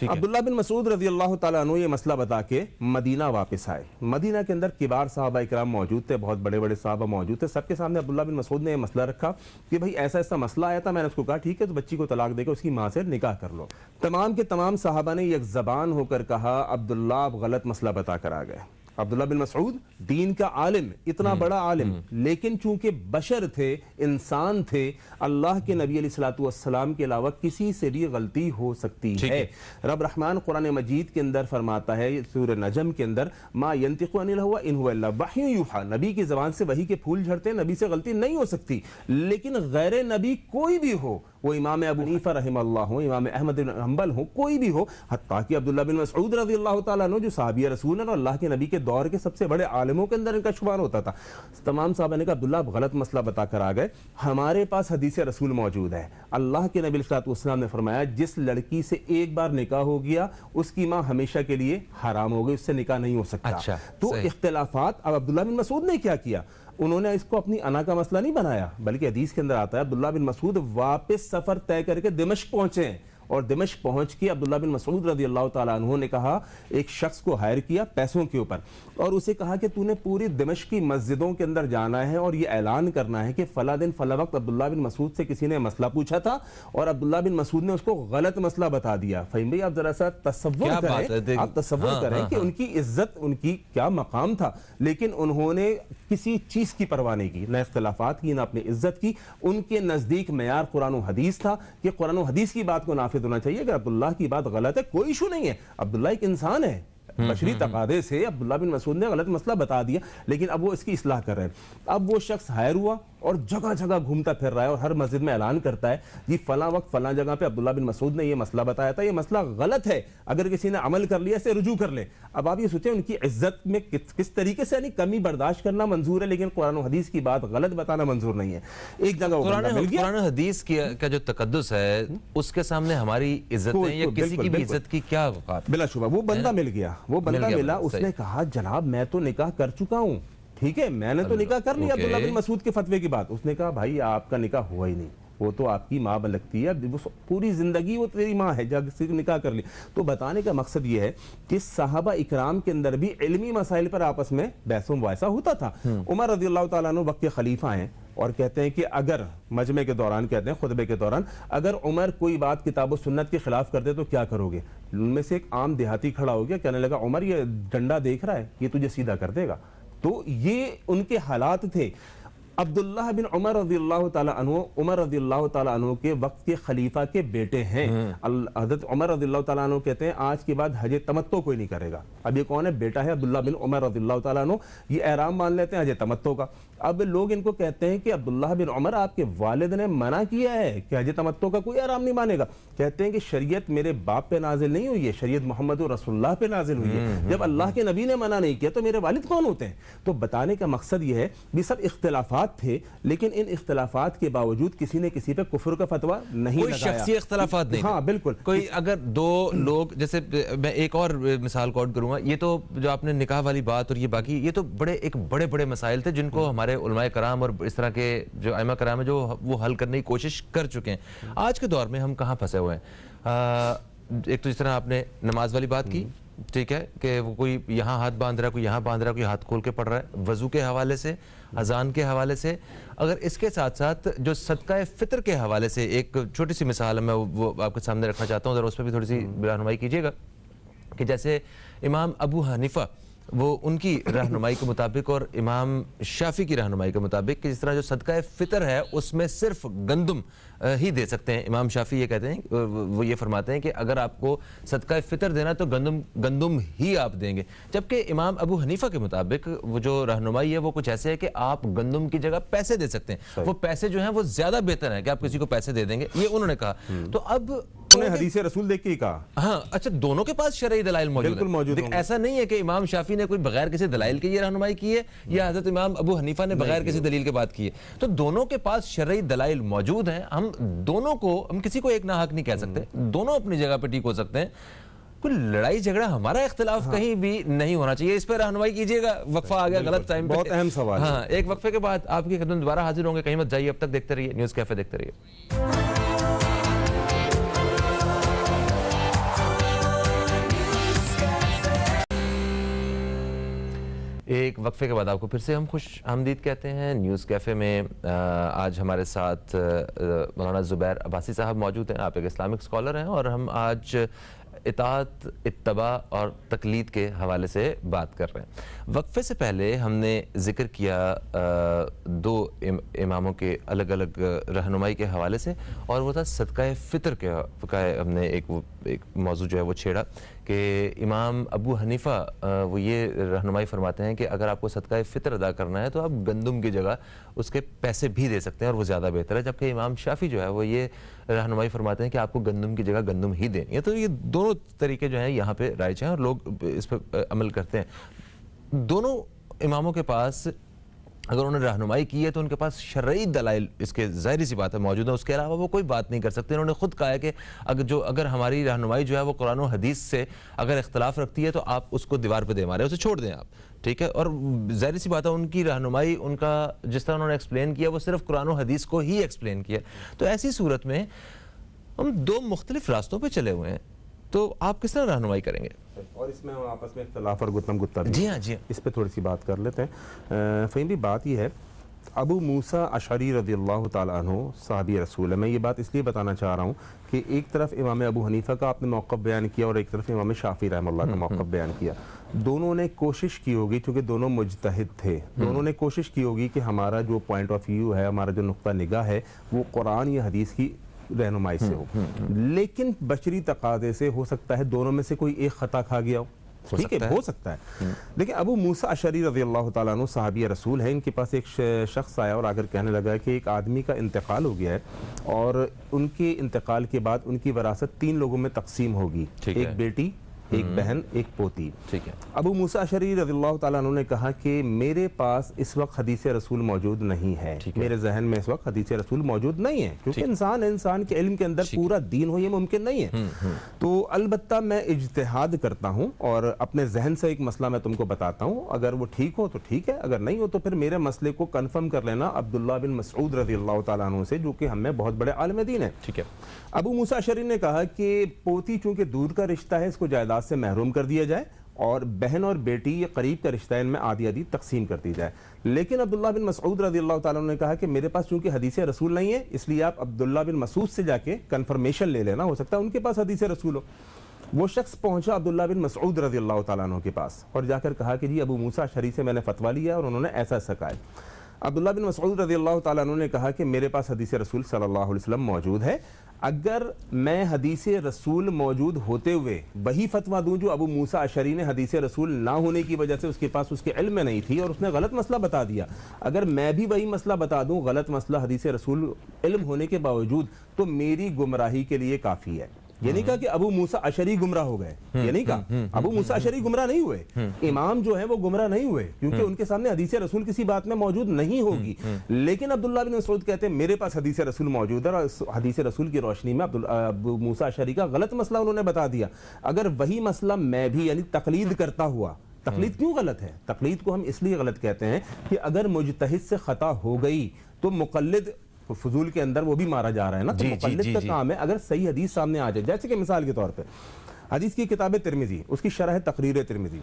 عبداللہ بن مسعود رضی اللہ تعالیٰ عنہ یہ مسئلہ بتا کے مدینہ واپس آئے۔ مدینہ کے اندر کبار صحابہ اکرام موجود تھے، بہت بڑے بڑے صحابہ موجود تھے، سب کے سامنے عبداللہ بن مسعود نے یہ مسئلہ رکھا کہ بھائی ایسا مسئلہ آیا تھا، میں نے اس کو کہا ٹھیک ہے تو بچی کو طلاق دے کے اس کی ماں سے نکاح کر لو۔ تمام کے تمام صحابہ نے یک زبان ہو کر کہا عبداللہ آپ غلط مسئلہ بتا کر آ گئے۔ عبداللہ بن مسعود دین کا عالم، اتنا بڑا عالم، لیکن چونکہ بشر تھے، انسان تھے، اللہ کے نبی علیہ السلام کے علاوہ کسی سے بھی غلطی ہو سکتی ہے۔ رب رحمان قرآن مجید کے اندر فرماتا ہے سورہ نجم کے اندر ما ینطق عن الہوی ان هو الا وحی یوحی، نبی کی زبان سے وحی کے پھول جھڑتے ہیں، نبی سے غلطی نہیں ہو سکتی، لیکن غیر نبی کوئی بھی ہو، وہ امام ابو حنیفہ رحمہ اللہ ہوں، امام احمد بن حنبل ہوں، کوئی بھی ہو، حتیٰ کہ عبداللہ بن مسعود رضی اللہ تعالیٰ عنہ جو صحابی رسول ہیں اور اللہ کے نبی کے دور کے سب سے بڑے عالموں کے اندر ان کا شمار ہوتا تھا، تمام صحابہ نے کہا عبداللہ آپ غلط مسئلہ بتا کر آ گئے، ہمارے پاس حدیث رسول موجود ہے۔ اللہ کے نبی علیہ السلام نے فرمایا جس لڑکی سے ایک بار نکاح ہو گیا اس کی ماں ہمیشہ کے لیے حرام ہو گئی، اس سے نکاح نہیں ہو سکتا۔ تو اختلافات، اب عبداللہ بن مسعود نے کیا کیا؟ انہوں نے اس کو اپنی انا کا مسئلہ نہیں بنایا، بلکہ حدیث کے اندر آتا ہے عبداللہ بن مسعود واپس سفر طے کر کے دمشق پہنچے ہیں، اور دمشق پہنچ کے عبداللہ بن مسعود رضی اللہ تعالیٰ عنہ نے کہا، ایک شخص کو ہائر کیا پیسوں کے اوپر اور اسے کہا کہ تو نے پوری دمشق کی مسجدوں کے اندر جانا ہے اور یہ اعلان کرنا ہے کہ فلاں دن فلاں وقت عبداللہ بن مسعود سے کسی نے مسئلہ پوچھا تھا اور عبداللہ بن مسعود نے اس کو غلط مسئلہ بتا دیا۔ فہیم بھائی آپ ذرا سا تصور کریں کہ ان کی عزت، ان کی کیا مقام تھا، لیکن انہوں نے کسی چیز کی پرواہ نہیں کی، نہ اختلافات کی، نہ اپنی عزت کی۔ ان کے نزدیک معیار قرآن و حدیث تھا کہ قرآن و حدیث کی بات کو نافذ ہونا چاہیے، اگر عبداللہ کی بات غلط ہے کوئی ایشو نہیں ہے، عبداللہ ایک انسان ہے، بشری تقاضے سے عبداللہ بن مسعود نے غلط مسئلہ بتا دیا، لیکن اب وہ اس کی اصلاح کر رہے ہیں۔ اب وہ شخص ہائر ہوا اور جگہ جگہ گھومتا پھر رہا ہے اور ہر مسجد میں اعلان کرتا ہے جی فلاں وقت فلاں جگہ پہ عبداللہ بن مسعود نے یہ مسئلہ بتایا تھا، یہ مسئلہ غلط ہے، اگر کسی نے عمل کر لیا اسے رجوع کر لے۔ اب آپ یہ سوچیں ان کی عزت میں کس طریقے سے، یعنی کمی برداشت کرنا منظور ہے لیکن قرآن و حدیث کی بات غلط بتانا منظور نہیں ہے۔ ایک جگہ وہ بندہ مل گیا، قرآن و حدیث کا جو تقدس ہے اس کے سامنے ہماری عزت یا کسی کی بھی عزت کی کیا اوقات؟ بلا شبہ وہ بندہ مل گیا، وہ بندہ ملا، اس نے کہا جناب میں تو نکاح کر چکا ہوں، ٹھیک ہے میں نے تو نکاح کر لیا عبداللہ بن مسعود کے فتوے کی بات۔ اس نے کہا بھائی آپ کا نکاح ہوا ہی نہیں، وہ تو آپ کی ماں لگتی ہے، پوری زندگی وہ تیری ماں ہے، جب سے نکاح کر لی۔ تو بتانے کا مقصد یہ ہے کہ صحابہ اکرام کے اندر بھی علمی مسائل پر آپس میں بحث و مباحثہ ہوتا تھا۔ عمر رضی اللہ تعالیٰ عنہ وقت کے خلیفہ ہیں اور کہتے ہیں کہ اگر مجمع کے دوران، کہتے ہیں خطبے کے دوران، اگر عمر کوئی بات کتاب و سنت کے خلاف کر دے تو کیا کرو گے؟ ان میں سے ایک عام دیہاتی کھڑا ہو گیا، کہنے لگا عمر یہ ڈنڈا دیکھ رہا ہے، یہ تجھے سیدھا کر دے گا۔ تو یہ ان کے حالات تھے۔ عبداللہ بن عمر رضی اللہ تعالیٰ عنہ عمر رضی اللہ تعالیٰ عنہ کے وقت کے خلیفہ کے بیٹے ہیں. حضرت عمر رضی اللہ تعالیٰ عنہ کہتے ہیں آج کے بعد حج تمتع کوئی نہیں کرے گا. اب یہ کون ہے؟ بیٹا ہے عبداللہ بن عمر رضی اللہ تعالیٰ عنہ. یہ احرام مان لیتے ہیں حج تمتع کا. اب لوگ ان کو کہتے ہیں کہ عبداللہ بن عمر آپ کے والد نے منع کیا ہے کہ حج تمتع کا کوئی احرام نہیں مانے گا. کہتے ہیں کہ شریعت میرے باپ پہ نازل نہیں ہوئی ہے, شریعت محمد رسول اللہ پہ نازل ہوئی ہے. جب اللہ کے نبی نے منع نہیں کیا تو میرے والد کون ہوتے ہیں؟ تو بتانے کا مقصد یہ ہے یہ سب اختلافات تھے, لیکن ان اختلافات کے باوجود کسی نے کسی پہ کفر کا فتویٰ نہیں کوئی لگایا. شخصی اختلافات نہیں. ہاں بالکل. کوئی اگر دو لوگ, جیسے میں ایک اور مثال کوٹ کروں گا, یہ تو جو آپ نے نکاح والی بات اور یہ باقی, یہ تو بڑے بڑے مسائل تھے جن کو ہمارے علماء کرام اور اس طرح کے جو ائمہ کرام ہیں جو وہ حل کرنے کی کوشش کر چکے ہیں. آج کے دور میں ہم کہاں پھنسے ہوئے ہیں؟ ایک تو جس طرح آپ نے نماز والی بات کی, ٹھیک ہے, کہ وہ کوئی یہاں ہاتھ باندھ رہا ہے, کوئی یہاں باندھ رہا ہے, کوئی ہاتھ کھول کے پڑھ رہا ہے, وضو کے حوالے سے, اذان کے حوالے سے. اگر اس کے ساتھ ساتھ جو صدقہ فطر کے حوالے سے ایک چھوٹی سی مثال ہے, میں وہ آپ کے سامنے رکھنا چاہتا ہوں, ذرا اس پہ بھی تھوڑی سی رہنمائی کیجیے گا. کہ جیسے امام ابو حنیفہ, وہ ان کی رہنمائی کے مطابق اور امام شافعی کی رہنمائی کے مطابق کہ جس طرح جو صدقہ فطر ہے اس میں صرف گندم ہی دے سکتے ہیں. امام شافعی یہ کہتے ہیں, وہ یہ فرماتے ہیں کہ اگر آپ کو صدقہ فطر دینا تو گندم ہی آپ دیں گے. جبکہ امام ابو حنیفہ کے مطابق وہ جو رہنمائی ہے وہ کچھ ایسے ہے کہ آپ گندم کی جگہ پیسے دے سکتے ہیں. وہ پیسے جو ہیں وہ زیادہ بہتر ہیں کہ آپ کسی کو پیسے دے دیں گے, یہ انہوں نے کہا. تو اب انہوں نے حدیث رسول دیکھ کے ہی کہا. ہاں اچھا, دونوں کے پاس شرعی دلائل موجود ہیں. ایسا نہیں ہے کہ امام شافعی نے کوئی بغیر کسی دلائل کے یہ رہنمائی کی ہے یا حضرت امام ابو حنیفہ نے بغیر کسی دلیل کے بات کی ہے. تو دونوں کے پاس شرعی دلائل موجود ہیں. ہم کسی کو ایک نہ حق نہیں کہہ سکتے, دونوں اپنی جگہ پہ ٹھیک ہو سکتے ہیں. کوئی لڑائی جھگڑا, ہمارا اختلاف کہیں بھی نہیں ہونا چاہیے. اس پہ رہنمائی کیجیے گا. وقفہ آ گیا غلط ٹائم پہ, بہت اہم سوال. ہاں, ایک وقفے کے بعد آپ کی خدمت دوبارہ حاضر ہوں گے. کہیں مت جائیے, اب تک دیکھتے رہیے نیوز کیفے, دیکھتے رہیے. ایک وقفے کے بعد آپ کو پھر سے ہم خوش آمدید کہتے ہیں. نیوز کیفے میں آج ہمارے ساتھ مولانا زبیر عباسی صاحب موجود ہیں. آپ ایک اسلامک اسکالر ہیں اور ہم آج اطاعت, اتباع اور تقلید کے حوالے سے بات کر رہے ہیں. وقفے سے پہلے ہم نے ذکر کیا دو اماموں کے الگ الگ رہنمائی کے حوالے سے, اور وہ تھا صدقہ فطر کے. ہم نے ایک موضوع جو ہے وہ چھیڑا کہ امام ابو حنیفہ وہ یہ رہنمائی فرماتے ہیں کہ اگر آپ کو صدقہ فطر ادا کرنا ہے تو آپ گندم کی جگہ اس کے پیسے بھی دے سکتے ہیں اور وہ زیادہ بہتر ہے. جبکہ امام شافعی جو ہے وہ یہ رہنمائی فرماتے ہیں کہ آپ کو گندم کی جگہ گندم ہی دینی ہے. تو یہ دونوں طریقے جو ہیں یہاں پہ رائج ہیں اور لوگ اس پہ عمل کرتے ہیں. دونوں اماموں کے پاس اگر انہوں نے رہنمائی کی ہے تو ان کے پاس شرعی دلائل اس کے ظاہری سی بات ہے موجود ہے, اس کے علاوہ وہ کوئی بات نہیں کر سکتے. انہوں نے خود کہا ہے کہ اگر ہماری رہنمائی جو ہے وہ قرآن و حدیث سے اگر اختلاف رکھتی ہے تو آپ اس کو دیوار پہ دے مارے, اسے چھوڑ دیں آپ, ٹھیک ہے. اور ظاہری سی بات ہے ان کی رہنمائی, ان کا جس طرح انہوں نے ایکسپلین کیا وہ صرف قرآن و حدیث کو ہی ایکسپلین کیا. تو ایسی صورت میں ہم دو مختلف راستوں پہ چلے ہوئے ہیں, تو آپ کس طرح رہنمائی کریں گے؟ اور اس میں آپس میں اختلاف اور گتم گتا بھی. جی ہاں, جی ہاں, اس پہ تھوڑی سی بات کر لیتے ہیں. فہیم بھی بات یہ ہے, ابو موسیٰ اشعری رضی اللہ تعالیٰ عنہ صحابی رسول ہے. میں یہ بات اس لیے بتانا چاہ رہا ہوں کہ ایک طرف امام ابو حنیفہ کا آپ نے موقف بیان کیا اور ایک طرف امام شافعی رحمہ اللہ کا موقف بیان کیا. دونوں نے کوشش کی ہوگی, چونکہ دونوں مجتہد تھے, دونوں نے کوشش کی ہوگی کہ ہمارا جو پوائنٹ آف ویو ہے, ہمارا جو نقطہ نگاہ ہے وہ قرآن یا حدیث کی رہنمائی سے ہو. لیکن بشری تقاضے سے ہو سکتا ہے دونوں میں سے کوئی ایک خطا کھا گیا ہو, ٹھیک ہے, ہو سکتا ہے. لیکن ابو موسیٰ اشعری رضی اللہ تعالیٰ عنہ صحابی رسول ہے. ان کے پاس ایک شخص آیا اور آگر کہنے لگا کہ ایک آدمی کا انتقال ہو گیا ہے اور ان کے انتقال کے بعد ان کی وراثت 3 لوگوں میں تقسیم ہوگی, ایک بیٹی, ایک بہن, ایک پوتی. ٹھیک ہے. ابو موسیٰ اشعری رضی اللہ تعالیٰ عنہ نے کہا کہ میرے پاس اس وقت حدیث رسول موجود نہیں ہے, میرے ذہن میں اس وقت حدیث رسول موجود نہیں ہے, کیونکہ انسان کے علم کے اندر پورا دین ہو یہ ممکن نہیں ہے. تو البتہ میں اجتہاد کرتا ہوں اور اپنے ذہن سے ایک مسئلہ میں تم کو بتاتا ہوں, اگر وہ ٹھیک ہو تو ٹھیک ہے, اگر نہیں ہو تو پھر میرے مسئلے کو کنفرم کر لینا عبداللہ بن مسعود رضی اللہ تعالیٰ عنہ سے, جو کہ ہم میں بہت بڑے عالم دین ہیں. ٹھیک ہے. ابو موسیٰ اشعری نے کہا کہ پوتی چونکہ دور کا رشتہ ہے اس کو جائیداد سے محروم کر دیا جائے, اور بہن اور بیٹی یہ قریب کا رشتہ ہے, ان میں آدھی آدھی تقسیم کر دی جائے. لیکن عبداللہ بن مسعود رضی اللہ تعالیٰ عنہ نے کہا کہ میرے پاس چونکہ حدیث رسول نہیں ہے, اس لیے آپ عبداللہ بن مسعود سے جا کے کنفرمیشن لے لینا, ہو سکتا ہے ان کے پاس حدیث رسول ہو. وہ شخص پہنچا عبداللہ بن مسعود رضی اللہ تعالیٰ عنہ کے پاس اور جا کر کہا کہ جی ابو موسیٰ اشعری سے میں نے فتویٰ لیا اور انہوں نے ایسا ایسا کہا ہے. عبداللہ بن مسعود رضی اللہ تعالیٰ عنہ نے کہا کہ میرے پاس حدیث رسول صلی اللہ علیہ وسلم موجود ہے، اگر میں حدیث رسول موجود ہوتے ہوئے وہی فتویٰ دوں جو ابو موسیٰ اشعری نے حدیث رسول نہ ہونے کی وجہ سے اس کے پاس اس کے علم میں نہیں تھی اور اس نے غلط مسئلہ بتا دیا، اگر میں بھی وہی مسئلہ بتا دوں غلط مسئلہ حدیث رسول علم ہونے کے باوجود، تو میری گمراہی کے لیے کافی ہے۔ یہ نہیں کہا کہ ابو موسیٰ اشعری گمراہ ہو گئے، یہ نہیں کہا، ابو موسیٰ اشعری گمراہ نہیں ہوئے، امام جو ہیں وہ گمراہ نہیں ہوئے، کیونکہ ان کے سامنے حدیث رسول کسی بات میں موجود نہیں ہوگی، لیکن عبداللہ بن مسعود کہتے ہیں میرے پاس حدیث رسول موجود ہے اور حدیث رسول کی روشنی میں ابو موسیٰ اشعری کا غلط مسئلہ انہوں نے بتا دیا، اگر وہی مسئلہ میں بھی یعنی تقلید کرتا ہوا، تقلید کیوں غلط ہے؟ تقلید کو ہم اس لیے غلط کہتے ہیں کہ اگر مجتہد سے خطا ہو گئی تو مقلد فضول کے اندر وہ بھی مارا جا رہا ہے نا، تو مقلد کا کام ہے اگر صحیح حدیث سامنے آ جائے، جیسے کہ مثال کے طور پہ حدیث کی کتاب ترمذی، اس کی شرح تقریر ترمذی،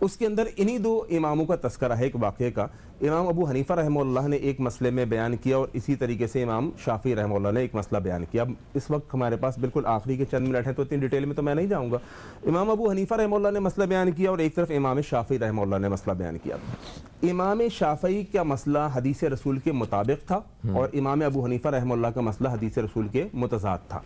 اس کے اندر انہی دو اماموں کا تذکرہ ہے ایک واقعے کا، امام ابو حنیفہ رحمہ اللہ نے ایک مسئلے میں بیان کیا اور اسی طریقے سے امام شافعی رحمہ اللہ نے ایک مسئلہ بیان کیا۔ اب اس وقت ہمارے پاس بالکل آخری کے چند منٹ ہیں تو اتنی ڈیٹیل میں تو میں نہیں جاؤں گا۔ امام ابو حنیفہ رحمہ اللہ نے مسئلہ بیان کیا اور ایک طرف امام شافعی رحمہ اللہ نے مسئلہ بیان کیا۔ امام شافعی کا مسئلہ حدیث رسول کے مطابق تھا اور امام ابو حنیفہ رحمہ اللہ کا مسئلہ حدیث رسول کے متضاد تھا۔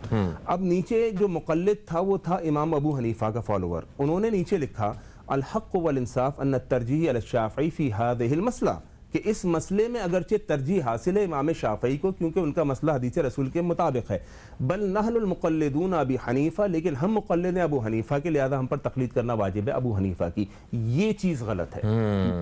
اب نیچے جو مقلد تھا وہ تھا امام ابو حنیفہ کا فالوور، انہوں نے نیچے لکھا الحق والانصاف ان الترجیح علی الشافعی فی هذه المسئلہ، کہ اس مسئلے میں اگرچہ ترجیح حاصل ہے امام شافعی کو کیونکہ ان کا مسئلہ حدیث رسول کے مطابق ہے، بل نحن المقلدون ابی حنیفہ، لیکن ہم مقلد ہیں ابو حنیفہ کے، لہذا ہم پر تقلید کرنا واجب ہے ابو حنیفہ کی۔ یہ چیز غلط ہے،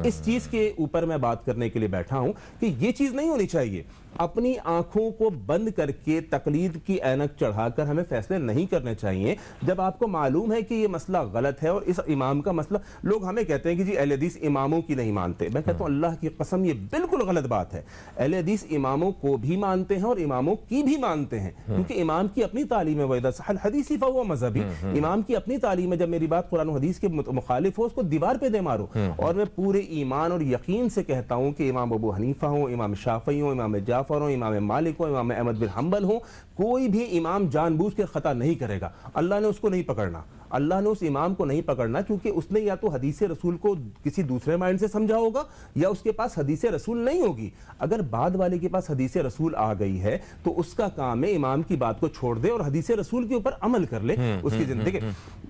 اس چیز کے اوپر میں بات کرنے کے لیے بیٹھا ہوں کہ یہ چیز نہیں ہونی چاہیے۔ اپنی آنکھوں کو بند کر کے تقلید کی اینک چڑھا کر ہمیں فیصلے نہیں کرنے چاہیے جب آپ کو معلوم ہے کہ یہ مسئلہ غلط ہے اور اس امام کا مسئلہ، لوگ ہمیں کہتے ہیں کہ جی اہل حدیث اماموں کی نہیں مانتے، میں کہتا ہوں اللہ کی قسم یہ بالکل غلط بات ہے، اہل حدیث اماموں کو بھی مانتے ہیں اور اماموں کی بھی مانتے ہیں، کیونکہ امام کی اپنی تعلیم ہے، وَإِذَا صَحَّ الْحَدِيثُ فَهُوَ مَذْهَبِي، امام کی اپنی تعلیم ہے، جب میری بات قرآن و حدیث کے مخالف ہو اس کو دیوار پہ دے مارو، اور میں پورے ایمان اور یقین سے کہتا ہوں کہ امام ابو حنیفہ ہوں، امام شافعی ہوں، امام جعفر ہوں، امام مالک ہوں، امام احمد بن حنبل ہوں، کوئی بھی امام جان بوجھ کے خطا نہیں کرے گا، اللہ نے اس کو نہیں پکڑنا، اللہ نے اس امام کو نہیں پکڑنا کیونکہ اس نے یا تو حدیث رسول کو کسی دوسرے مائنڈ سے سمجھا ہوگا یا اس کے پاس حدیث رسول نہیں ہوگی۔ اگر بعد والے کے پاس حدیث رسول آ گئی ہے تو اس کا کام ہے امام کی بات کو چھوڑ دے اور حدیث رسول کے اوپر عمل کر لے اس کی زندگی۔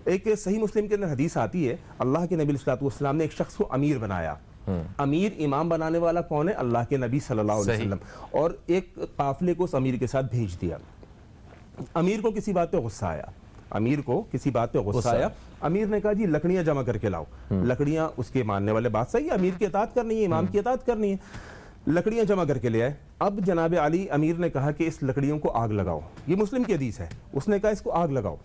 ایک صحیح مسلم کے اندر حدیث آتی ہے، اللہ کے نبی صلی اللہ علیہ وسلم نے ایک شخص کو امیر بنایا، امیر امام بنانے والا کون ہے؟ اللہ کے نبی صلی اللہ علیہ وسلم، اور ایک قافلے کو اس امیر کے ساتھ بھیج دیا۔ امیر کو کسی بات پہ غصہ آیا، امیر کو کسی بات پہ غصہ آیا، امیر نے کہا جی لکڑیاں جمع کر کے لاؤ، لکڑیاں اس کے ماننے والے بات صحیح ہے، امیر کی اطاعت کرنی ہے، امام کی اطاعت کرنی ہے، لکڑیاں جمع کر کے لے آئے۔ اب جناب علی امیر نے کہا کہ اس لکڑیوں کو آگ لگاؤ، یہ مسلم کی حدیث ہے، اس نے کہا اس کو آگ لگاؤ،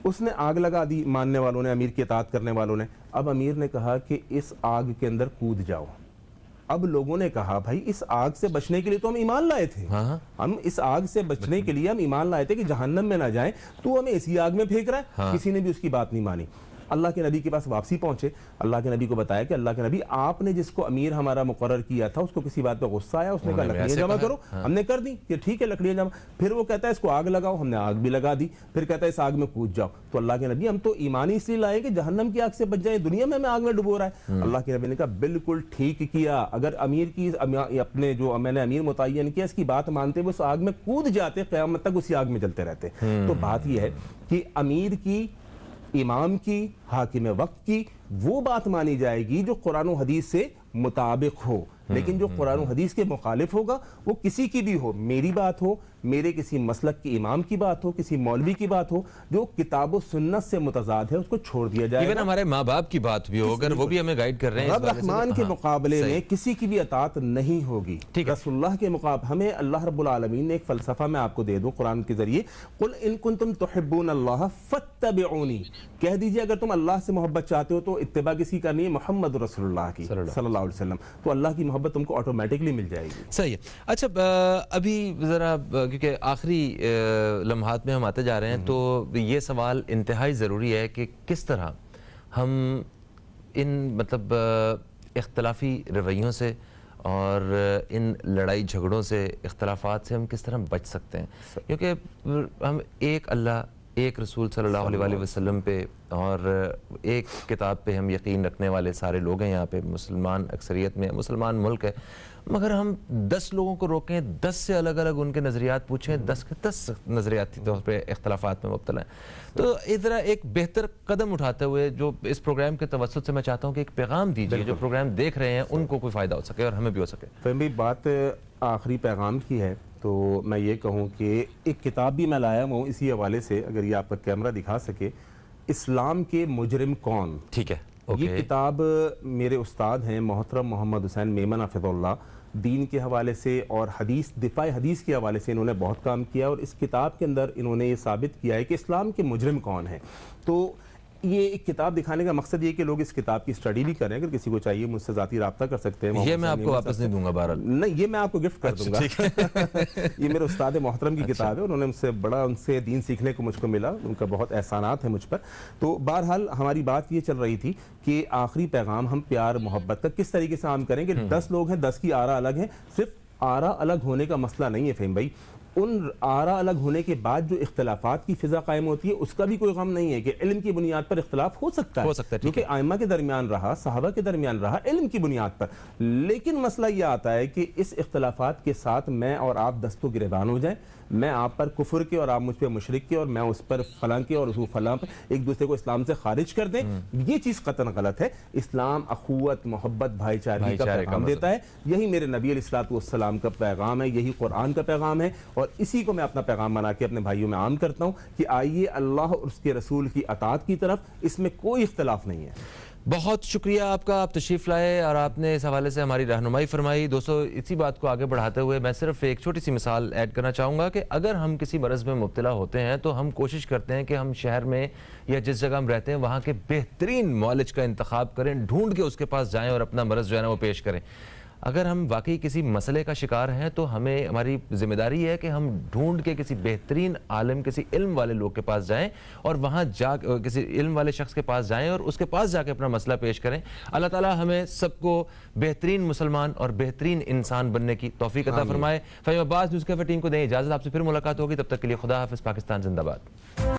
اس نے آگ لگا دی، ماننے والوں نے، امیر کی اطاعت کرنے والوں نے۔ اب امیر نے کہا کہ اس آگ کے اندر کود جاؤ۔ اب لوگوں نے کہا بھائی اس آگ سے بچنے کے لیے تو ہم ایمان لائے تھے، ہم اس آگ سے بچنے کے لیے ہم ایمان لائے تھے کہ جہنم میں نہ جائیں، تو ہمیں اسی آگ میں پھینک رہا ہے۔ کسی نے بھی اس کی بات نہیں مانی۔ اللہ کے نبی کے پاس واپسی پہنچے، اللہ کے نبی کو بتایا کہ اللہ کے نبی آپ نے جس کو امیر ہمارا مقرر کیا تھا اس کو کسی بات پہ غصہ آیا، اس نے کہا لکڑیاں جمع کرو، ہم نے کر دی کہ ٹھیک ہے لکڑیاں جمع، پھر وہ کہتا ہے اس کو آگ لگاؤ، ہم نے آگ بھی لگا دی، پھر کہتا ہے اس آگ میں کود جاؤ۔ تو اللہ کے نبی ہم تو ایمان اس لیے لائے کہ جہنم کی آگ سے بچ جائیں، دنیا میں ہمیں آگ میں ڈبو رہا ہے۔ اللہ کے نبی نے کہا بالکل ٹھیک کیا، اگر امیر کی اپنے جو میں نے امیر متعین کیا اس کی بات مانتے وہ اس آگ میں کود جاتے، قیامت تک اسی آگ میں جلتے رہتے۔ تو بات یہ ہے کہ امیر کی، امام کی، حاکم وقت کی وہ بات مانی جائے گی جو قرآن و حدیث سے مطابق ہو، لیکن جو قرآن و حدیث کے مخالف ہوگا وہ کسی کی بھی ہو، میری بات ہو، میرے کسی مسلک کے امام کی بات ہو، کسی مولوی کی بات ہو، جو کتاب و سنت سے متضاد ہے اس کو چھوڑ دیا جائے گا۔ ایون ہمارے ماں باپ کی بات بھی ہو اگر وہ بھی ہمیں گائیڈ کر رہے ہیں، رب رحمان کے مقابلے میں کسی کی بھی اطاعت نہیں ہوگی۔ رسول اللہ کے مقابلے ہمیں اللہ رب العالمین نے ایک فلسفہ میں آپ کو دے دوں قرآن کے ذریعے، قل ان کنتم تحبون اللہ فاتبعونی، کہہ دیجئے اگر تم اللہ سے محبت چاہتے ہو تو اتباع کسی کرنی ہے؟ محمد رسول اللہ کی صلی اللہ علیہ وسلم، تو اللہ کی محبت تم کو آٹومیٹکلی مل جائے گی۔ صحیح ہے۔ اچھا ابھی ذرا کیونکہ آخری لمحات میں ہم آتے جا رہے ہیں تو یہ سوال انتہائی ضروری ہے کہ کس طرح ہم ان مطلب اختلافی رویوں سے اور ان لڑائی جھگڑوں سے، اختلافات سے ہم کس طرح بچ سکتے ہیں، کیونکہ ہم ایک اللہ، ایک رسول صلی اللہ علیہ وسلم پہ اور ایک کتاب پہ ہم یقین رکھنے والے سارے لوگ ہیں یہاں پہ، مسلمان اکثریت میں، مسلمان ملک ہے، مگر ہم 10 لوگوں کو روکیں، 10 سے الگ الگ ان کے نظریات پوچھیں، 10 کے 10 نظریاتی طور پہ اختلافات میں مبتلا ہیں. تو اس طرح ایک بہتر قدم اٹھاتے ہوئے جو اس پروگرام کے توسط سے میں چاہتا ہوں کہ ایک پیغام دیجیے جو پروگرام دیکھ رہے ہیں ان کو کوئی فائدہ ہو سکے اور ہمیں بھی ہو سکے. فہیم بھائی بات آخری پیغام کی ہے تو میں یہ کہوں کہ ایک کتاب بھی میں لایا ہوں اسی حوالے سے، اگر یہ آپ کا کیمرہ دکھا سکے، اسلام کے مجرم کون. ٹھیک ہے. یہ کتاب میرے استاد ہیں محترم محمد حسین میمن حفظ اللہ، دین کے حوالے سے اور دفاع حدیث کے حوالے سے انہوں نے بہت کام کیا، اور اس کتاب کے اندر انہوں نے یہ ثابت کیا ہے کہ اسلام کے مجرم کون ہیں. تو یہ ایک کتاب دکھانے کا مقصد یہ کہ لوگ اس کتاب کی اسٹڈی بھی کریں، اگر کسی کو چاہیے مجھ سے ذاتی رابطہ کر سکتے ہیں. یہ میں آپ کو واپس نہیں دوں گا بہرحال. نہیں، یہ میں آپ کو گفٹ کر دوں گا. یہ میرے استاد محترم کی کتاب ہے، انہوں نے ان سے دین سیکھنے کو مجھ کو ملا، ان کا بہت احسانات ہیں مجھ پر. تو بہرحال ہماری بات یہ چل رہی تھی کہ آخری پیغام ہم پیار محبت کا کس طریقے سے عام کریں کہ 10 لوگ ہیں، 10 کی آرا الگ ہیں. صرف آرا الگ ہونے کا مسئلہ نہیں ہے فہیم بھائی، ان آرا الگ ہونے کے بعد جو اختلافات کی فضا قائم ہوتی ہے اس کا بھی کوئی غم نہیں ہے کہ علم کی بنیاد پر اختلاف ہو سکتا ہے کیونکہ ائمہ کے درمیان رہا، صحابہ کے درمیان رہا علم کی بنیاد پر. لیکن مسئلہ یہ آتا ہے کہ اس اختلافات کے ساتھ میں اور آپ دست و گریبان ہو جائیں، میں آپ پر کفر کے اور آپ مجھ پہ مشرک کے اور میں اس پر فلاں کے اور اس فلاں پر ایک دوسرے کو اسلام سے خارج کر دیں. یہ چیز قطعاً غلط ہے. اسلام اخوت، محبت، بھائی چارگی کا پیغام دیتا ہے. یہی میرے نبی علیہ الصلوۃ والسلام کا پیغام ہے، یہی قرآن کا پیغام ہے، اور اسی کو میں اپنا پیغام بنا کے اپنے بھائیوں میں عام کرتا ہوں کہ آئیے اللہ اور اس کے رسول کی اطاعت کی طرف. اس میں کوئی اختلاف نہیں ہے. بہت شکریہ آپ کا، آپ تشریف لائے اور آپ نے اس حوالے سے ہماری رہنمائی فرمائی. دوستو اسی بات کو آگے بڑھاتے ہوئے میں صرف ایک چھوٹی سی مثال ایڈ کرنا چاہوں گا کہ اگر ہم کسی مرض میں مبتلا ہوتے ہیں تو ہم کوشش کرتے ہیں کہ ہم شہر میں یا جس جگہ ہم رہتے ہیں وہاں کے بہترین معالج کا انتخاب کریں، ڈھونڈ کے اس کے پاس جائیں اور اپنا مرض جو ہے نا وہ پیش کریں. اگر ہم واقعی کسی مسئلے کا شکار ہیں تو ہماری ذمہ داری ہے کہ ہم ڈھونڈ کے کسی بہترین عالم، کسی علم والے لوگ کے پاس جائیں اور وہاں کسی علم والے شخص کے پاس جائیں اور اس کے پاس جا کے اپنا مسئلہ پیش کریں. اللہ تعالیٰ ہمیں سب کو بہترین مسلمان اور بہترین انسان بننے کی توفیق عطا فرمائے. فہیم عباس نیوز کیفے ٹیم کو دیں اجازت، آپ سے پھر ملاقات ہوگی، تب تک کے لیے خدا حافظ. پاکستان زندہ باد.